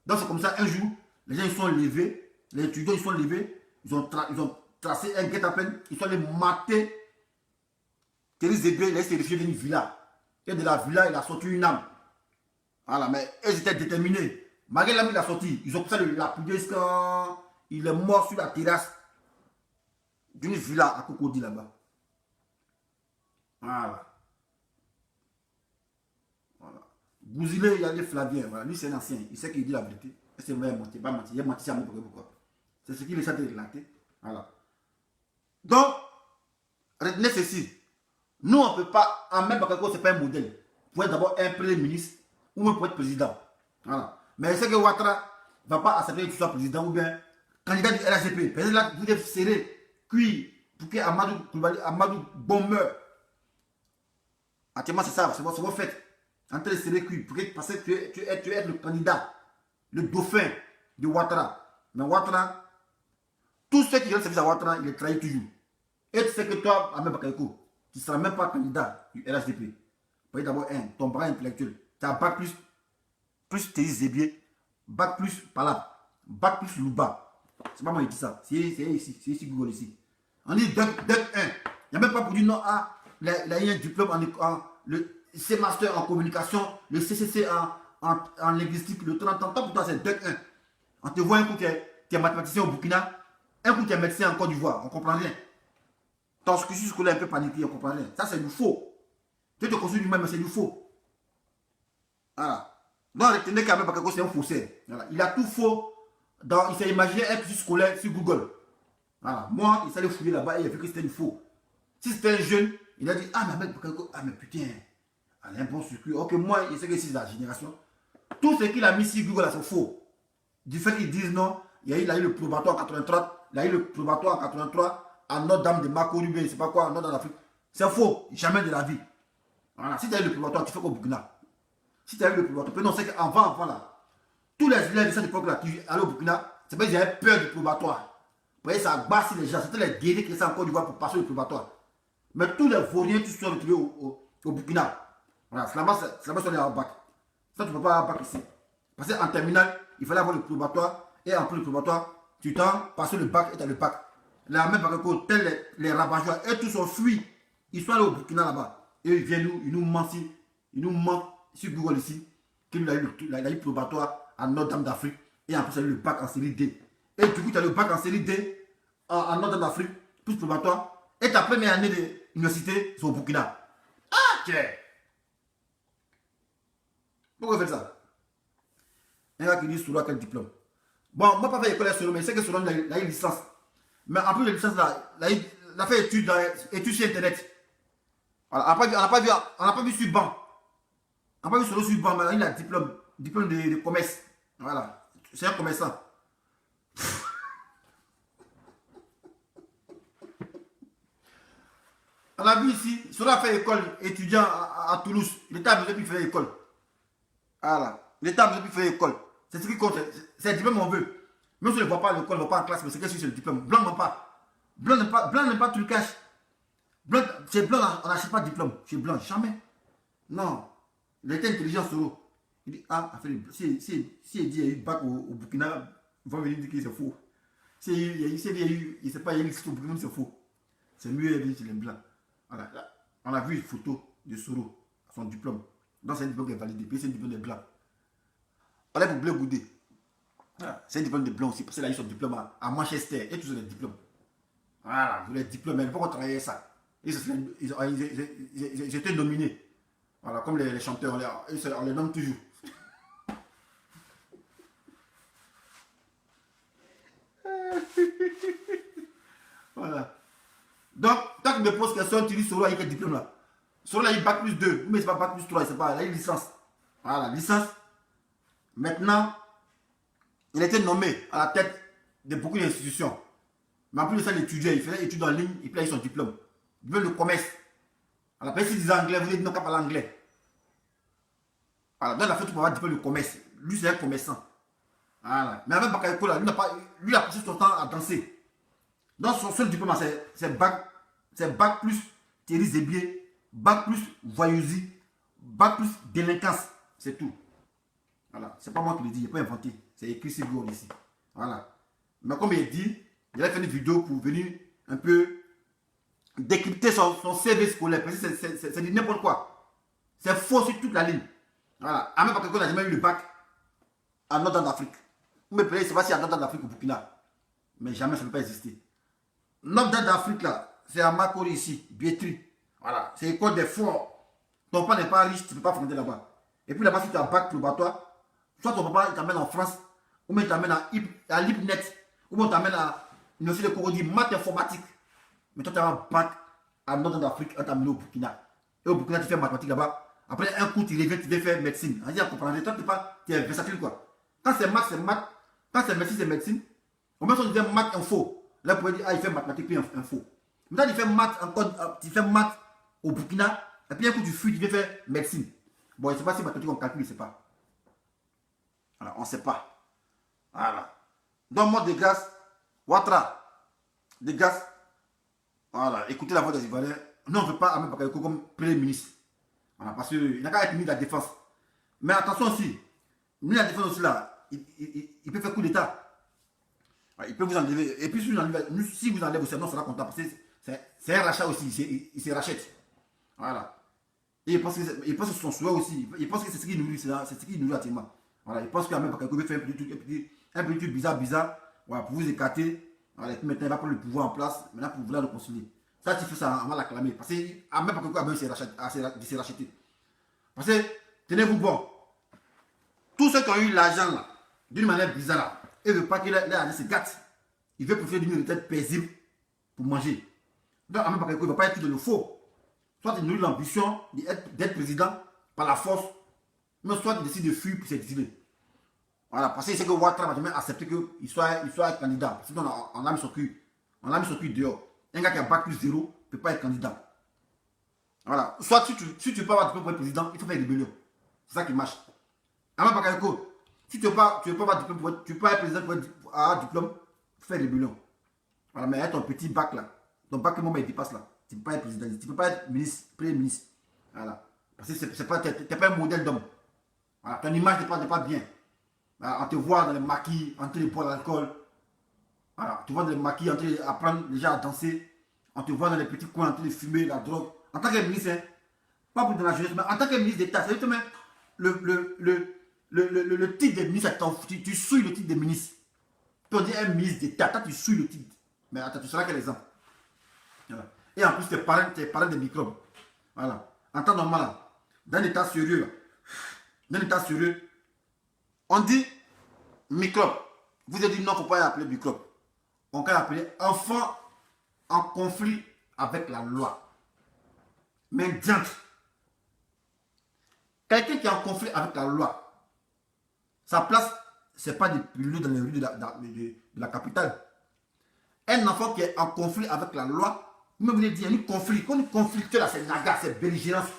Donc c'est comme ça, un jour, les gens ils sont levés, les étudiants ils sont levés, ils ont tracé un guet-apens, ils sont allés mater Thierry Zébé, il a essayé de fuir d'une villa. Et de la villa, il a sorti une âme. Voilà, mais eux étaient déterminés. Malgré l'âme qu'il a sorti, ils ont poussé le lapider quand il est mort sur la terrasse d'une villa à Cocody là-bas. Voilà. Voilà. Bouzilé, il y a les Flaviens. Voilà. Lui, c'est un ancien. Il sait qu'il dit la vérité. C'est vrai, il pas menti. Il a menti, c'est pourquoi. C'est ce qu'il essaie de relater. Voilà. Donc, retenez ceci. Nous, on ne peut pas. Ahmed Bakayoko, ce n'est pas un modèle. Pour être d'abord un premier ministre ou même pour être président. Voilà. Mais c'est que Ouattara ne va pas accepter que tu sois président ou bien candidat du RHDP. Parce que là, vous êtes serré, cuit, pour que Amadou Bon meurt. Actuellement, c'est ça, c'est votre fait. En train de serrer cuit, parce que tu es le candidat, le dauphin de Ouattara. Mais Ouattara, tous ceux qui rendent service à Ouattara, il les trahit toujours. Et tu sais que toi, Ahmed Bakayoko, tu ne seras même pas candidat du RHDP. Voyez d'abord ton bras intellectuel. Tu as bac plus Thierry Zébé, bac plus palabre, bac plus louba. C'est pas moi qui dis ça. C'est ici Google ici. On dit DEC 1. Il n'y a même pas pour dire non, il a eu un diplôme le C-Master en communication, le CCC en linguistique, le 30 ans. Pour toi, c'est DEC 1. On te voit un coup tu es mathématicien au Burkina, un coup tu es médecin en Côte d'Ivoire. On ne comprend rien. Ton cursus scolaire est un peu paniqué, on ne comprend rien. Ça, c'est du faux. Tu te construis lui-même, mais c'est du faux. Voilà. Donc, retenez qu'Ahmed Bakayoko, c'est un faussaire. Voilà. Il a tout faux. Il s'est imaginé un cursus scolaire sur Google. Voilà. Moi, il s'allait fouiller là-bas et il a vu que c'était du faux. Si c'était un jeune, il a dit, ah, mais Ahmed Bakayoko, ah, mais putain, elle a un bon circuit. Ok, moi, il sait que c'est la génération. Tout ce qu'il a mis sur Google, c'est faux. Du fait qu'ils disent non, il a eu le probatoire en 83, il a eu le probatoire en 83 à Notre-Dame de Makorubé, je sais pas quoi, en Nord d'Afrique. C'est faux, jamais de la vie. Voilà. Si tu as eu le probatoire, tu fais qu'au Burkina. Si tu as eu le probatoire, non, c'est qu'avant, là, tous les élèves de cette époque-là qui allaient au Burkina, c'est parce qu'ils avaient peur du probatoire. Vous voyez, ça abasse les gens, c'était les guerriers qui étaient encore du pour passer le probatoire. Mais tous les vauriens, tu sont retrouvés au Burkina. Voilà, c'est là-bas sur les bac. Ça, tu ne peux pas avoir bac ici. Parce qu'en terminale, il fallait avoir le probatoire. Et après le probatoire, tu t'en passes le bac et tu as le bac. La même Bakayoko, tels les ravageurs, et tous ont fui. Ils sont allés au Burkina là-bas. Et ils viennent nous, ils nous mentent sur Google ici, qu'il a eu le probatoire à Notre-Dame d'Afrique. Et après, il a eu le bac en série D. Et du coup, tu as le bac en série D en Notre-Dame d'Afrique, plus probatoire. Et ta première année d'université, c'est au Burkina. Ah, tiens! Pourquoi vous faites ça? Un gars qui dit Soura quel diplôme? Bon, moi, pas fait école à Soura, mais c'est que Soura a eu une licence. Mais en plus de licence, il a fait études sur Internet. Voilà, on n'a pas vu sur banc. On n'a pas vu Soura sur banc, mais il a un diplôme de commerce. Voilà, c'est un commerçant. On a vu ici, Soura a fait école, étudiant à Toulouse. L'État a besoin de faire école. Voilà, l'État a besoin de faire école. C'est ce qui compte, c'est le diplôme qu'on veut. Même si on ne voit pas à l'école, on ne voit pas en classe, mais c'est que c'est le diplôme. Blanc n'aime pas. Blanc n'aime pas tout le cash. Blanc, c'est blanc, on n'achète pas de diplôme. Chez blanc, jamais. Non. Il était intelligent, Soro. Il dit, ah, si il dit qu'il y a eu bac au Burkina, ils vont venir dire que c'est faux. Si il y a eu, il ne sait pas, il y a eu au Burkina, c'est faux. C'est mieux de venir chez les blancs. Voilà. Là, on a vu une photo de Soro, son diplôme. Donc c'est un diplôme qui est validé, puis c'est un diplôme de blanc. On est pour Bleu Goudé. Voilà. C'est un diplôme de blanc aussi, parce qu'il a eu son diplôme à Manchester, et tous les diplômes. Voilà, les diplômes, mais pourquoi travailler ça? Ils étaient nominés. Voilà, comme les chanteurs, on les nomme toujours. Voilà. Donc, quand tu me poses question, tu dis Soro a eu quel diplôme là? Soro a eu bac plus 2, mais c'est pas bac plus 3, c'est pas, il a eu licence. Voilà, licence. Maintenant, il a été nommé à la tête de beaucoup d'institutions. Mais en plus de ça, il étudiait, il faisait études en ligne, il payait son diplôme. Il veut le commerce. Alors, après, s'il disait anglais, vous dites non, qu'à parler anglais. Voilà, dans la fête, tu peux avoir un diplôme de commerce. Lui, c'est un commerçant. Voilà. Mais avec Bakayoko, là, lui, il a passé son temps à danser. Donc, son seul diplôme, c'est bac plus Thierry Zébier, bac plus voyousie, bac plus délinquance. C'est tout. Voilà. C'est pas moi qui le dis, il n'est pas inventé. C'est écrit sur Google ici. Voilà. Mais comme il dit, il a fait une vidéo pour venir un peu décrypter son CV scolaire. Parce que c'est du n'importe quoi. C'est faux sur toute la ligne. Voilà. Ahmed Bakayoko n'a jamais eu le bac en Nord d'Afrique. Vous me payez, c'est pas si à Nord d'Afrique au Burkina. Mais jamais ça ne peut pas exister. Nord d'Afrique là, c'est à Makori ici, Bietri. Voilà. C'est l'école des forts. Ton papa n'est pas riche, tu ne peux pas fonder là-bas. Et puis là-bas, si tu as un bac probatoire, soit ton papa t'amène en France, ou bien il t'amène à l'IPNET, ou bien il t'amène à l'Université de Cocody, maths informatique. Mais toi, tu as un bac à Nord d'Afrique, on t'a amené au Burkina. Et au Burkina, tu fais mathématiques là-bas. Après un coup, tu reviens, tu viens faire médecine. On dit à comprendre, toi, tu es versatile quoi. Quand c'est maths, c'est maths. Quand c'est médecine, c'est médecine. Au même temps, tu fais maths info. Là, vous pouvez dire, ah, il fait mathématiques puis info. Maintenant, tu fais maths encore, tu fais maths au Burkina. Et puis un coup, tu fuis, tu viens faire médecine. Bon, je ne sais pas si mathématiques on calcule, je ne sais pas. Voilà, on ne sait pas. Voilà. Donc, moi, de grâce, Ouattara, de grâce, voilà, écoutez la voix des Ivoiriens. Non, on ne veut pas Ahmed Bakayoko comme Premier ministre. Voilà, parce qu'il n'a qu'à être ministre de la Défense. Mais attention aussi, le ministre de la Défense aussi là, il peut faire coup d'État. Il peut vous enlever. Et puis si vous enlèvez aussi, non, ça sera comptable. C'est un rachat aussi, il se rachète. Voilà. Et il pense que son souhait aussi, il pense que c'est ce qui nous nourrit, c'est ce qui nous nourrit actuellement. Voilà, il pense qu'Ahmed Bakayoko veut faire un petit truc bizarre, voilà, pour vous écarter. Voilà, et puis maintenant, il va prendre le pouvoir en place, maintenant pour vouloir le concilier. Ça, tu fais ça, on va l'acclamer. Parce que Ahmed Bakayoko a besoin de se racheter. Parce que, tenez-vous bon, tous ceux qui ont eu l'argent là, d'une manière bizarre là, ils ne veulent pas que leur argent se gâte. Ils veulent profiter d'une retraite paisible pour manger. Donc, Ahmed Bakayoko ne va pas être tout de le faux. Soit il nourrit l'ambition d'être président par la force, mais soit il décide de fuir pour s'exiler. Voilà, parce que c'est que Ouattara va jamais accepter qu'il soit candidat. Parce qu'on a mis son cul. On a mis son cul dehors. Un gars qui a bac plus 0 ne peut pas être candidat. Voilà. Soit si tu ne peux pas avoir diplôme pour être président, il faut faire une rébellion. C'est ça qui marche. Ahmed Bakayoko, si tu ne peux pas avoir diplôme, tu peux pas être président pour avoir diplôme, il faut faire une rébellion. Voilà, mais avec ton petit bac là, ton bac que mon il dépasse là, tu ne peux pas être président, tu ne peux pas être ministre, premier ministre. Voilà. Parce que tu n'es pas un modèle d'homme. Voilà. Ton image n'est pas bien. Voilà. On te voit dans les maquis, en train de boire l'alcool. Voilà. Tu vois dans les maquis, en train d'apprendre les gens à danser. On te voit dans les petits coins en train de fumer la drogue. En tant que ministre, hein, pas pour de la jeunesse, mais en tant que ministre d'État, c'est justement le titre de ministre, tu souilles le titre de ministre. Tu dis un ministre d'État, toi tu souilles le titre. Mais attends, tu seras quel exemple? Voilà. Et en plus, tu es parrain des microbes. Voilà. En temps normal, dans l'état sérieux, dans l'état sérieux, on dit microbe. Vous avez dit non, il ne faut pas appeler microbe. On peut appeler enfant en conflit avec la loi. Mais diantre, quelqu'un qui est en conflit avec la loi, sa place, ce n'est pas de piluler dans les rues de la capitale. Un enfant qui est en conflit avec la loi, vous me dites, il y a un conflit. Quand on conflicte là, c'est naga, c'est belligérance.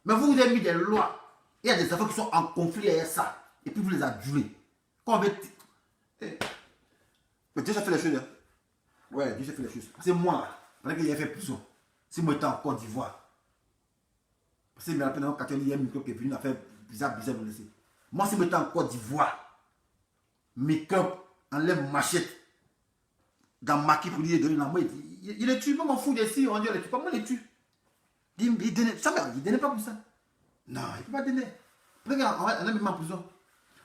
Mais vous avez mis des lois. Il y a des enfants qui sont en conflit avec ça. Et puis vous les adulez. Quand on veut. Mais Dieu, ça fait les choses. Hein. Ouais, Dieu, ça fait les choses. C'est moi, pendant qu'il a fait prison, si moi j'étais en Côte d'Ivoire, parce que je me rappelle quand il y a un micro qui est venu, il a fait bizarre, me laisser. Moi, si moi j'étais en Côte d'Ivoire, micro enlève machette dans maquis pour lui donner la main. Il les tue, pas m'en fous d'ici, on dit, il les tue pas, moi il les tue. Il ne donnait pas pour ça. Non, il ne peut pas donner. Regarde, on a mis en prison.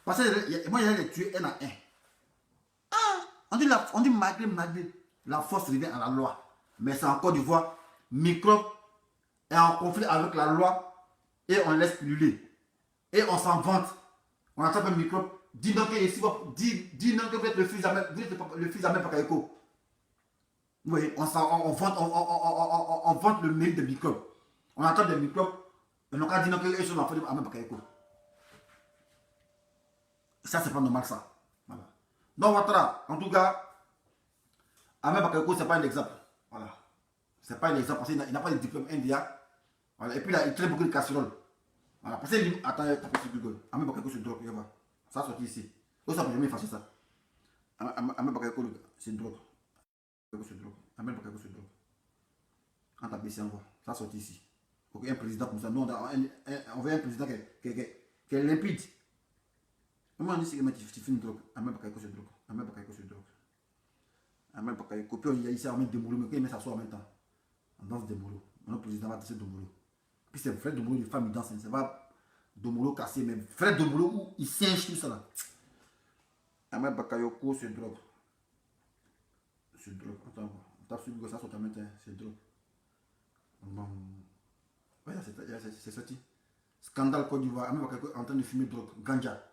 Parce que moi, j'allais les tuer un à un. On dit malgré, la force revient à la loi. Mais c'est en Côte d'Ivoire, microbe est en conflit avec la loi et on laisse pulluler. Et on s'en vante. On attrape un microbe, dis donc que ici, dis donc que vous êtes le fils d'Ahmed Bakayoko. Oui, on vante le mérite des microbes. On attrape des microbes, et on a dit qu'ils sont enfants d'Ahmed Bakayoko. Ça, c'est pas normal, ça. Voilà. Donc, Ouattara, en tout cas, Ahmed Bakayoko, c'est pas un exemple. Voilà. C'est pas un exemple parce qu'il n'a pas de diplôme indien. Voilà. Et puis, il traite beaucoup de casseroles. Voilà. Parce que, attends, tu Google. Ahmed Bakayoko se drogue, regarde. Ça a sorti ici. Donc, ça peut jamais effacer ça. Ahmed Bakayoko, c'est une drogue. Ahmed Bakayoko se drogue. Quand tu as baissé en voix, ça a sorti ici. Ok, un président comme ça. Nous, on veut un président qui est limpide. Comment on dit que tu fais une drogue? Ahmed Bakayoko se drogue. Ahmed Bakayoko se drogue. Ahmed Bakayoko. Puis il y a ici Ahmed Demolo, mais quand il met s'asseoir en même temps, on danse Demolo. Mon président va danser Demolo. Puis c'est frère Demolo, les femmes ils dansent. C'est pas Demolo cassé, mais frère Demolo où il singe tout ça là. Ahmed Bakayoko se drogue. Se drogue. Attends, on tape sur Google, ça sort en même temps. C'est drogue. Ouais, c'est sorti. Scandale Côte d'Ivoire. Ahmed Bakayoko en train de fumer drogue. Ganja.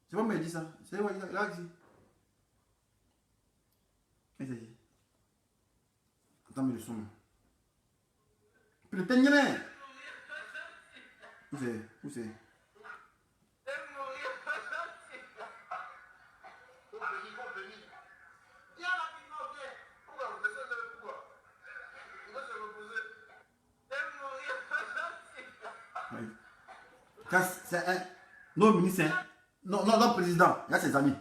C'est pas moi qui dit ça. C'est moi qui dit. Qu'est-ce que c'est? Attends, mais le son. Putain, il Où c'est? Quand c'est un non ministre, non président, il y a ses amis.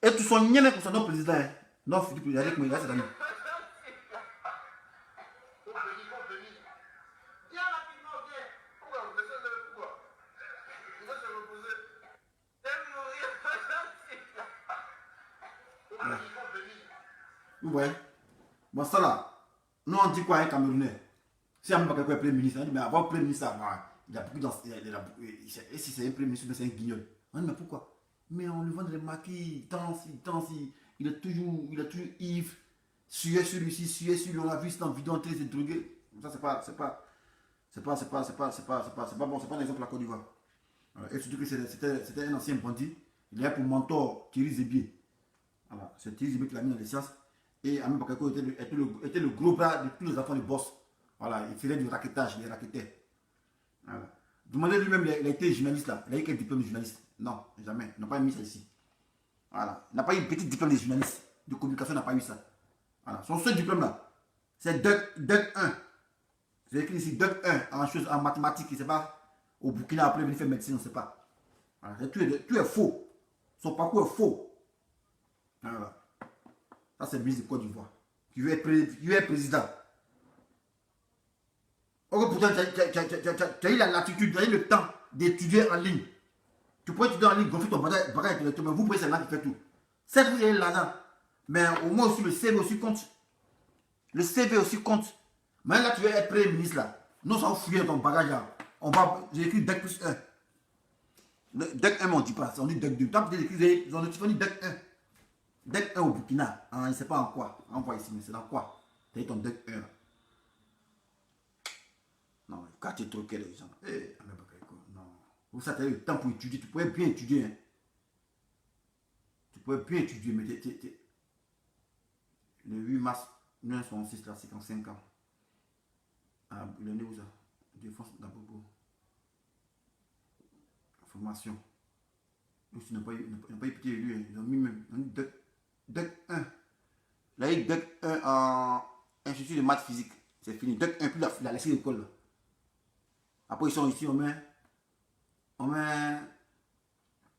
Et tout son nien comme ça, non président, non Philippe, il y a ses amis. Ouais. Bon, ça là, nous on dit quoi un Camerounais? Si on ne peut pas Premier ministre, on dit mais avant Premier ministre, il a beaucoup dans. Et si c'est un Premier ministre, c'est un guignol. On dit mais pourquoi? Mais on lui vend des maquis, il danse, il est toujours ivre. Suer sur lui ici, suer sur lui, on a vu ça en vidéo, en train de se droguer. Ça, c'est pas bon, c'est pas un exemple de la Côte d'Ivoire. Et surtout que c'était un ancien bandit. Il a pour mentor Thierry Zébier. Voilà, c'est Thierry Zébier qui l'a mis dans les sciences. Et Ahmed Bakayoko était le gros bras de tous les enfants de boss. Voilà, il faisait du raquettage, il raquettait. Voilà. Demandez lui-même, il a été journaliste là. Il a eu quel diplôme de journaliste? Non, jamais. Il n'a pas mis ça ici. Voilà. Il n'a pas eu un petit diplôme de journaliste. De communication, il n'a pas eu ça. Voilà. Son seul diplôme là, c'est DUC 1. C'est écrit ici DUC 1 en mathématiques. Il ne sait pas. Au Burkina, après, il venir faire médecine, on ne sait pas. Voilà. Tout est faux. Son parcours est faux. Voilà. Ça, c'est le ministre de Côte d'Ivoire. Qui veut être président. Or, pourtant, tu as eu la latitude, tu as eu le temps d'étudier en ligne. Tu peux étudier en ligne, gonfler ton bagage intellectuel, mais vous pouvez, c'est là qui fait tout. Certes, vous avez l'argent, mais au moins aussi, le CV aussi compte. Le CV aussi compte. Mais là, tu veux être premier ministre, là. Non, ça va fouiller ton bagage, là. J'ai écrit DEC plus 1. DEC 1, mais on ne dit pas, on dit DEC 2. Tant que ils ont dit DEC 1. DEC 1 au Burkina, hein, il ne sait pas en quoi. En quoi ici, mais c'est dans quoi? Tu as eu ton DEC 1, là. Non, quand tu troquais les gens, non. Vous savez, le temps pour étudier, tu pouvais bien étudier. Hein. Tu pouvais bien étudier, mais le 8 mars 1966, là, 55 ans. Ah, il est né où ça? Défense d'Abobo. Formation. Ils n'ont pas eu pitié de lui, ils ont mis même DEC 1. Là, il y a DEC 1 en Institut de maths physique. C'est fini. DEC 1, puis il a laissé l'école là. Après, ils sont ici, on met en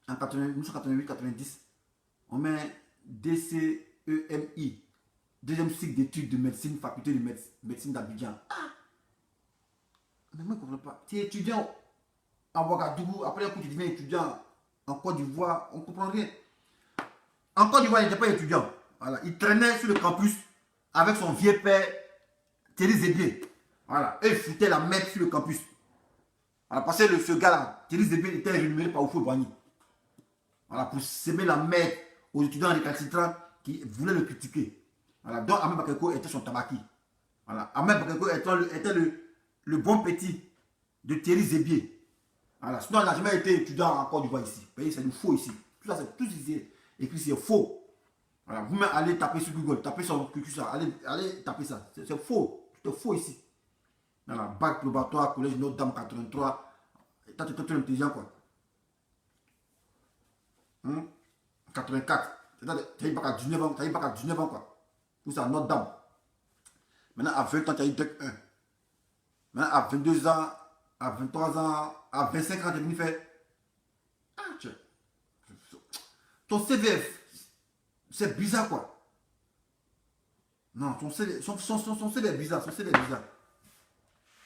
1988-90, on met DCEMI, deuxième cycle d'études de médecine, faculté de médecine d'Abidjan. Ah! Mais moi, je ne comprends pas. Tu es étudiant en Ouagadougou, après un coup, tu deviens étudiant en Côte d'Ivoire, on ne comprend rien. En Côte d'Ivoire, il n'était pas étudiant. Voilà. Il traînait sur le campus avec son vieux père, Thierry Zébier. Voilà. Et il foutait la merde sur le campus. Voilà, parce que ce gars-là, Thierry Zébier, était rémunéré par Oufou Boigny. Voilà, pour s'aimer la merde aux étudiants récalcitrants qui voulaient le critiquer. Voilà, donc Ahmed Bakayoko était son tabaki. Voilà, Ahmed Bakayoko était le bon petit de Thierry Zébier. Voilà, sinon il n'a jamais été étudiant en Côte d'Ivoire ici. Vous voyez, c'est du faux ici. Tout ça, c'est tout ici. Écrit, c'est faux. Voilà, vous-même allez taper sur Google, tapez sur QQ, allez taper ça. C'est faux. Tout est faux ici. Voilà, bac probatoire, collège Notre-Dame 83. T'as tout intelligent quoi. 84. Tu as eu bac à 19 ans, quoi. Tout ça, Notre-Dame. Maintenant, à 20 ans, tu as eu DEC 1. Maintenant, à 22 ans, à 23 ans, à 25 ans, tu es venu faire. Ah, tiens. Ton CVF, c'est bizarre quoi. Non, son CV est bizarre.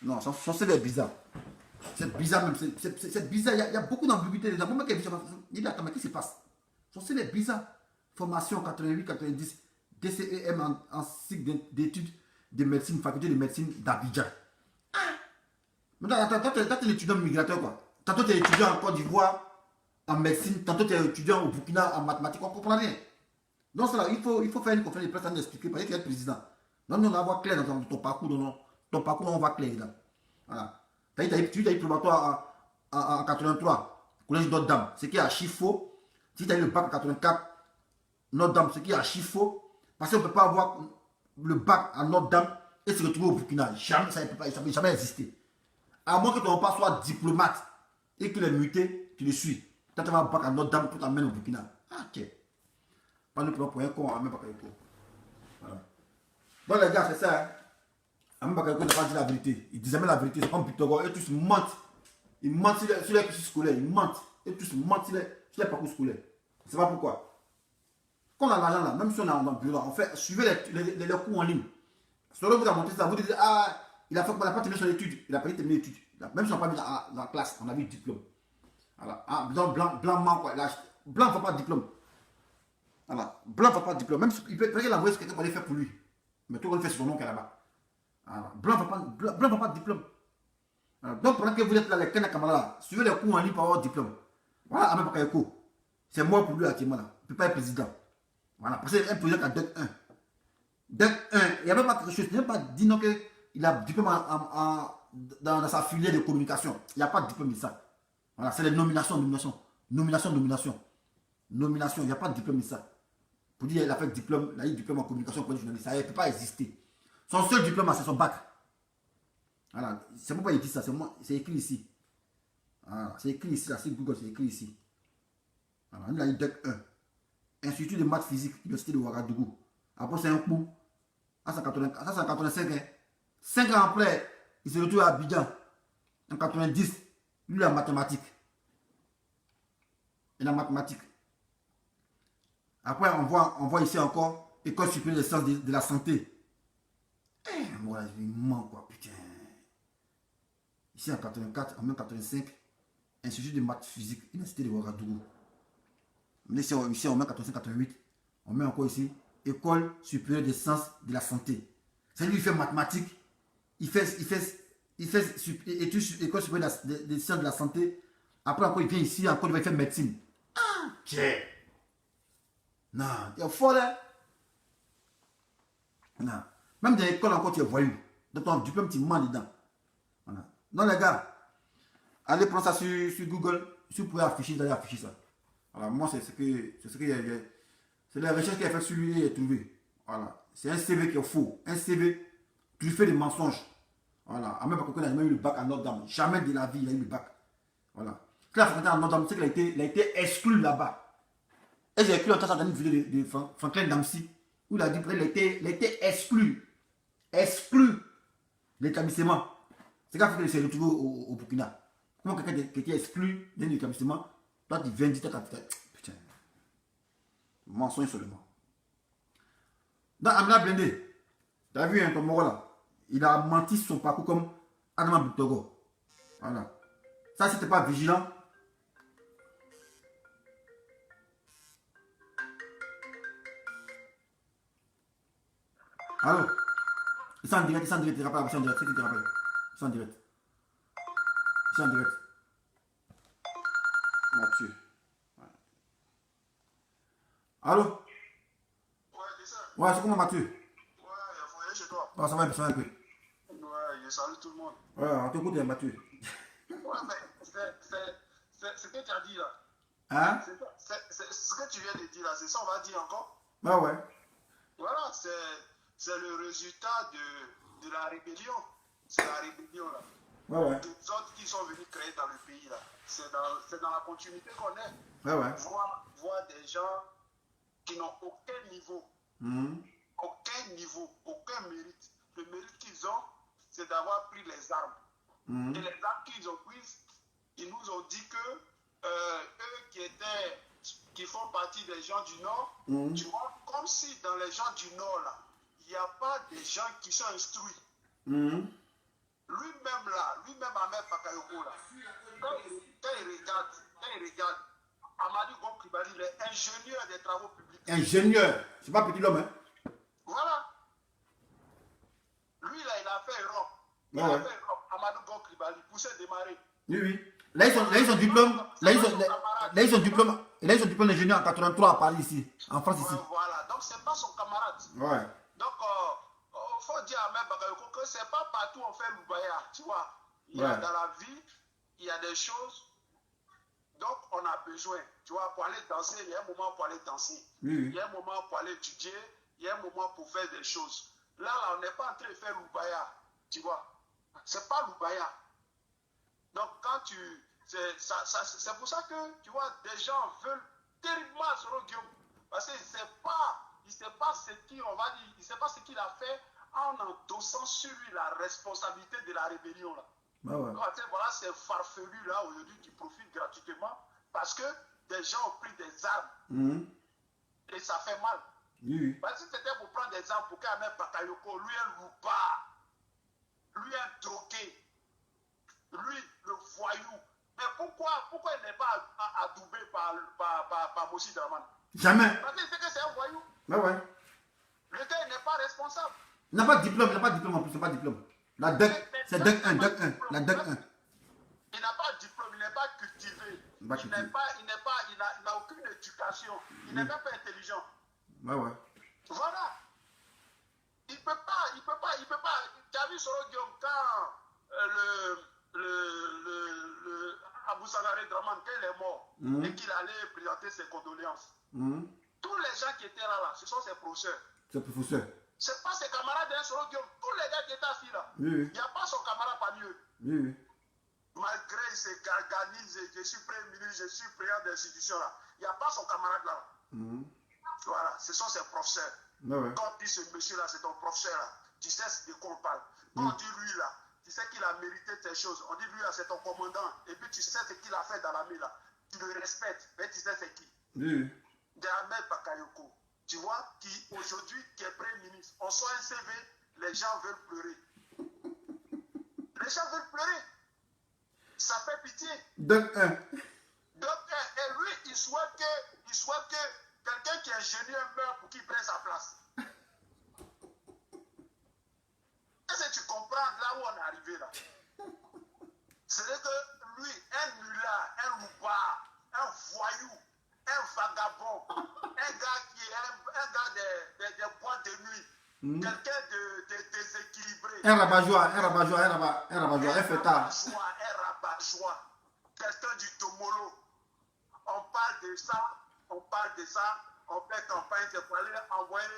Non, son CV est bizarre. C'est bizarre même. C'est bizarre. Il y a beaucoup d'ambiguïté dedans. Moi, il dit, attends, mais qu'est-ce qui se passe? Son CV est bizarre. Formation 88-90, DCEM en cycle d'études de médecine, faculté de médecine d'Abidjan. Ah! Mais toi, tu es un étudiant migrateur, quoi. Tantôt, tu es étudiant en Côte d'Ivoire en médecine, tantôt, tu es étudiant au Burkina en mathématiques. On ne comprend rien. Donc, ça, il faut faire une conférence de presse à nous expliquer parce qu'il y a le président. Non, on va voir clair dans ton parcours. Ton parcours, on va clair. Là. Voilà. Tu as eu probatoire en 83, collège Notre-Dame, ce qui est archi faux. Si tu as eu le bac en 84, Notre-Dame, ce qui est archi faux. Parce qu'on ne peut pas avoir le bac à Notre-Dame et se retrouver au Burkina. Jamais, ça ne peut jamais exister. À moins que ton père soit diplomate et qu'il est muté, tu le suis. Tu as un bac à Notre-Dame pour t'amener au Burkina. Ah, ok. Pas de problème pour un con, Ahmed Bakayoko. Voilà. Donc les gars, c'est ça. Hein. Ahmed Bakayoko n'a pas dit la vérité. Il disait jamais la vérité. C'est comme Pythagore. Eux tous mentent. Ils mentent sur les cursus scolaires. Ils mentent. Eux tous mentent sur les parcours scolaires. C'est pas pourquoi. Quand on a l'argent là, même si on est en bureau, on fait suivez les cours en ligne. Selon vous a montré ça, vous dites ah, il n'a pas terminé son étude. Il n'a pas terminé l'étude. Même si on n'a pas mis dans la classe, on a vu le diplôme. Voilà. Ah, blanc, quoi. Blanc ne fait pas de diplôme. Voilà. Blanc ne fait pas de diplôme. Même il peut l'envoyer ce que quelqu'un va aller faire pour lui. Mais tout le monde fait son nom qu'il y a là-bas. Voilà. Blanc ne fait pas de diplôme. Voilà. Donc pendant que vous êtes là, les Kenya Kamala, suivez les cours en ligne pour avoir un diplôme. Voilà, Ahmed Bakayoko. C'est moi pour lui actuellement là. Il ne peut pas être président. Voilà. Parce qu'il y a un président qui a DEC 1. DEC 1, il n'y a même pas quelque chose. Il n'y a pas dit non qu'il a diplôme dans sa filière de communication. Il n'y a pas de diplôme de ça. Voilà, c'est les nominations, nominations. Nomination, nomination. Nomination, il n'y a pas de diplôme de ça. Pour dire qu'il a fait diplôme, il a eu diplôme en communication pour journaliste, ça ne peut pas exister. Son seul diplôme, c'est son bac. Voilà, c'est pourquoi il dit ça, c'est écrit ici. Voilà, c'est écrit ici, là, c'est Google, c'est écrit ici. Voilà, il a eu DEC 1. Institut de maths physique, Université de Ouagadougou. Après, c'est un coup. Ça, c'est en 85. Hein. 5 ans après, il se retrouve à Abidjan. En 90, lui, en mathématiques. Et la mathématique. Après, on voit ici encore École supérieure des sciences de la santé. Moi, je manque quoi, putain. Ici en 84, en même 85, Institut de maths physique, Université de Ouagadougou. Ici, on met 85-88. On met encore ici École supérieure des sciences de la santé. C'est-à-dire qu'il fait mathématiques, il fait études, École supérieure des sciences de la santé. Après, encore, il vient ici, encore, il va faire médecine. Ah, tiens. Non, il est fort là. Non. Même dans l'école encore, tu es voyou. Dans ton diplôme, tu mens dedans. Voilà. Non, les gars, allez prendre ça sur Google. Si vous pouvez afficher, vous allez afficher ça. Voilà, moi, c'est les recherches qu'il a fait sur lui et trouvé. Voilà. C'est un CV qui est faux. Un CV, tu fais des mensonges. Voilà. Même pas quelqu'un n'a jamais eu le bac à Notre-Dame. Jamais de la vie, il a eu le bac. Voilà. Quand il a fait à Notre-Dame, c'est qu'il a été exclu là-bas. Et j'ai écrit en temps une vidéo de Franklin Damsi où il a dit qu'il a été exclu. Exclu de l'établissement. C'est quand il s'est retrouvé au Burkina. Comment quelqu'un qui était exclu d'un établissement, toi tu viens dire putain. Mensonge seulement. Dans Amina Blindé, tu as vu un Tomoro là, il a menti sur son parcours comme Adama Buktogo. Voilà. Ça, si tu n'es pas vigilant. Allô? Ils sont en direct, ils te rappellent, ils sont en direct, c'est qui te rappelle? Ils sont en direct. Ils sont en direct. Mathieu. Ouais. Allô? Ouais, c'est ça. Ouais, c'est comment Mathieu? Ouais, il a foyer chez toi. Ouais, ça va un peu. Ouais, je salue tout le monde. Ouais, on t'écoute, Mathieu. Ouais, mais c'est ce que tu as dit là. Hein? C'est ce que tu viens de dire là, c'est ça on va dire encore. Ouais, ouais. Voilà, c'est le résultat de la rébellion. C'est la rébellion là. Ouais, ouais. Des autres qui sont venus créer dans le pays là. C'est dans la continuité qu'on est. Ouais, ouais. Voir des gens qui n'ont aucun niveau. Aucun niveau, aucun mérite. Le mérite qu'ils ont, c'est d'avoir pris les armes. Et les armes qu'ils ont prises, ils nous ont dit que eux qui font partie des gens du Nord, tu vois, comme si dans les gens du Nord, là, il n'y a pas des gens qui sont instruits. Lui-même là, Ahmed Bakayoko là, quand il regarde, Amadou Gokribali, il est ingénieur des travaux publics. Ingénieur, c'est pas petit l'homme, hein? Voilà. Lui là, il a fait Europe. Il Ouais, a ouais. fait Europe. Amadou Gokribali, pour se démarrer. Oui, oui. Là, ils ont diplôme. Là, ils ont diplôme d'ingénieur en 83 à Paris, ici. En France, ici. Voilà. Donc, c'est pas son camarade. Ouais. Donc, il faut dire à Ahmed Bakayoko que c'est pas partout on fait l'oubaya. Tu vois, il y a Ouais. dans la vie, il y a des choses donc on a besoin. Tu vois, pour aller danser, il y a un moment pour aller danser. Oui, oui. Il y a un moment pour aller étudier. Il y a un moment pour faire des choses. Là, on n'est pas en train de faire l'oubaya. Tu vois, c'est pas l'oubaya. Donc, quand tu. C'est pour ça que, tu vois, des gens veulent terriblement Soro Guillaume. Parce qu'il ne sait pas ce qu'il, on va dire, il sait pas ce qu'il a fait en endossant sur lui la responsabilité de la rébellion. Là. Bah ouais. Donc, voilà ces farfelus là aujourd'hui qui profitent gratuitement parce que des gens ont pris des armes. Et ça fait mal. Oui, oui. Parce que c'était pour prendre des armes pour qu'Ahmed Bakayoko, lui un loupard, lui un drogué, lui le voyou. Mais pourquoi il n'est pas adoubé par Mossi Draman? Jamais. Parce qu'il sait que c'est un voyou. Bah ouais. Le gars, il n'est pas responsable. Il n'a pas de diplôme, en plus, il n'a pas de diplôme. La DEC, c'est DEC 1, DEC 1, la DEC 1. Il n'a pas de diplôme, il n'est pas cultivé. Il n'a aucune éducation. Il n'est même pas intelligent. Bah ouais. Voilà. Sangaré Draman, qu'il est mort et qu'il allait présenter ses condoléances. Tous les gens qui étaient là, ce sont ses professeurs. C'est professeur. Ce n'est pas ses camarades d'un Soro Guillaume. Tous les gars qui étaient assis là. Oui, oui. Il n'y a pas son camarade parmi eux. Oui, oui. Malgré il se garganise, je suis premier ministre, je suis président d'institution là. Il n'y a pas son camarade là. Voilà, ce sont ses professeurs. Ouais. Quand on dit ce monsieur-là, c'est ton professeur là, tu sais de quoi on parle. Quand on dit lui là, tu sais qu'il a mérité ces choses. On dit lui là, c'est ton commandant. Et puis tu sais ce qu'il a fait dans l'armée là. Tu le respectes, mais tu sais c'est qui. Oui. Ahmed Bakayoko, tu vois, qui aujourd'hui, qui est premier ministre. On sort un CV, les gens veulent pleurer. Les gens veulent pleurer. Ça fait pitié. Donc, et lui, il souhaite que quelqu'un qui est ingénieur meure pour qu'il prenne sa place. Est-ce que tu comprends là où on est arrivé là? C'est que lui, un nulard, un loupard, un voyou, un vagabond, un gars qui est un gars des boîtes de nuit, quelqu'un de déséquilibré. Un rabat-joie, un fêtard. Un rabat-joie, quelqu'un du Tomolo. On parle de ça, on fait campagne, c'est pour aller envoyer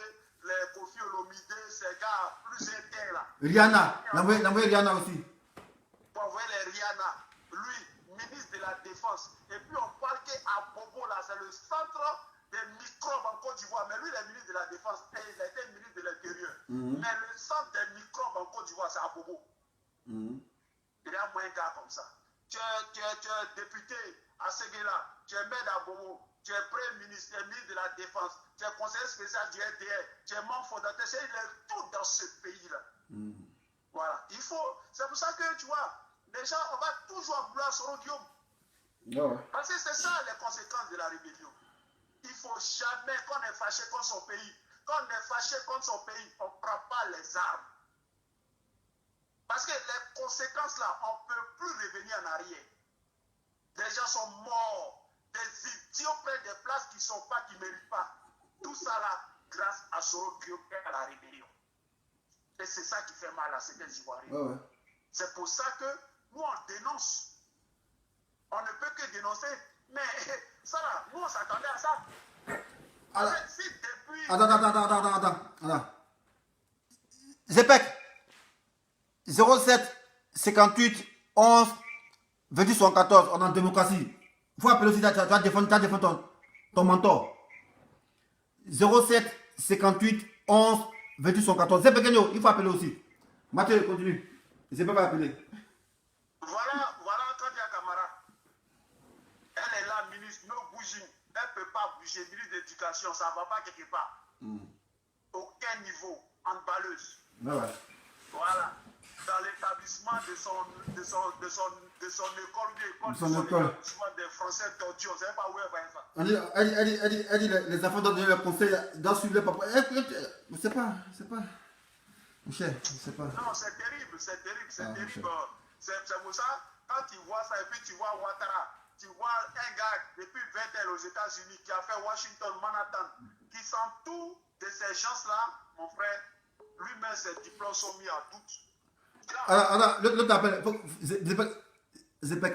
les Kofi Olomide, ces gars plus inter là. Rihanna, l'envoyer Rihanna aussi. Pour envoyer les Rihanna, lui, ministre de la Défense. Et puis on parle qu'à Bobo là, c'est le centre des microbes en Côte d'Ivoire. Mais lui, il est ministre de la Défense et il a été ministre de l'Intérieur. Mais le centre des microbes en Côte d'Ivoire, c'est à Bobo. Il y a moins de gars comme ça. Tu es député à Séguéla, tu es maire d'Abobo, tu es premier ministre, tu es ministre de la Défense, tu es conseiller spécial du RDR, tu es membre fondateur, il est tout dans ce pays-là. Voilà. C'est pour ça que, tu vois, les gens, on va toujours vouloir Soro Guillaume. Parce que c'est ça les conséquences de la rébellion. Il ne faut jamais, quand on est fâché contre son pays, on ne prend pas les armes. Parce que les conséquences là, on ne peut plus revenir en arrière. Des gens sont morts, des idiots prennent des places qui ne méritent pas. Tout ça là, grâce à Soro Guillaume et à la rébellion. Et c'est ça qui fait mal à ces Ivoiriens. C'est pour ça que nous on dénonce. On ne peut que dénoncer. Mais ça là, nous on s'attendait à ça. Alors, si depuis... Attends. Zepek 07 58 11 28 74, on est en démocratie. Il faut appeler aussi, tu as défendu ton mentor. 07 58 11 28 74. Zepek, il faut appeler aussi. Mathieu, continue. Zepek va appeler. Voilà Kandia Kamara. Elle est là, ministre, no bouging. Elle ne peut pas bouger, ministre d'éducation, ça ne va pas quelque part. Aucun niveau, handballeuse. Voilà. Dans l'établissement de son école, des Français tortus, on ne sait pas où elle va être. Elle dit les enfants doivent donner le conseil, doivent suivre le papa. Je sais pas. Michel, je sais pas. Non, c'est terrible. C'est pour ça, quand tu vois ça, et puis tu vois Ouattara, tu vois un gars depuis 20 ans aux États-Unis qui a fait Washington, Manhattan, qui s'entoure de ces gens-là, mon frère, lui-même, ses diplômes sont mis en doute. Alors, l'autre appelle. Zepek.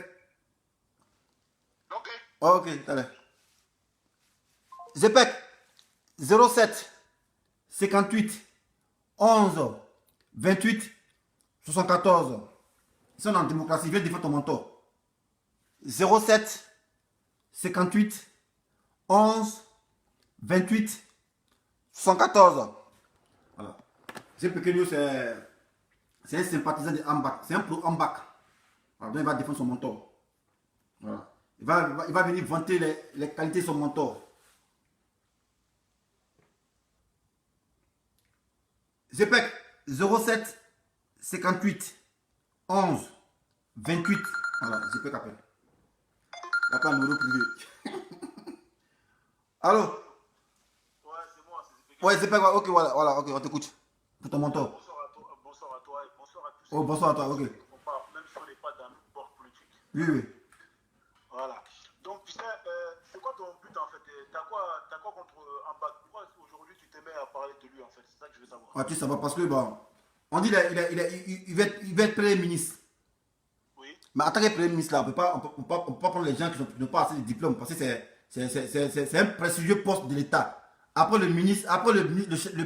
Ok. Ok, allez. Zepek 07 58 11 28 74. Ils sont en démocratie, viens défendre ton mentor. 07 58 11 28 74. Voilà. Zepek, c'est un sympathisant de Ambak. C'est un pro Ambak. Alors, donc il va défendre son mentor. Voilà. Il va venir vanter les qualités de son mentor. Zepek 07 58 11 28. Voilà, Zepek appelle. Il n'y a pas un numéro privé. Allô? Ouais, c'est moi, c'est Zepek. Ouais, Zepek, ok, voilà, ok, on t'écoute. Pour ton mentor. Bonsoir à toi et bonsoir à tous. Oh, bonsoir à toi, ok. Même si on n'est pas dans le bord politique. Oui. Voilà. Donc, tu sais, c'est quoi ton but en fait? T'as quoi contre Ambak? Pourquoi aujourd'hui tu t'aimais à parler de lui en fait? C'est ça que je veux savoir. Ah, tu sais pas, parce que, bon, on dit qu'il va être premier ministre. Oui. Mais en tant que Premier ministre, là, on peut pas prendre les gens qui n'ont pas assez de diplôme parce que c'est un prestigieux poste de l'État. Après le ministre, après le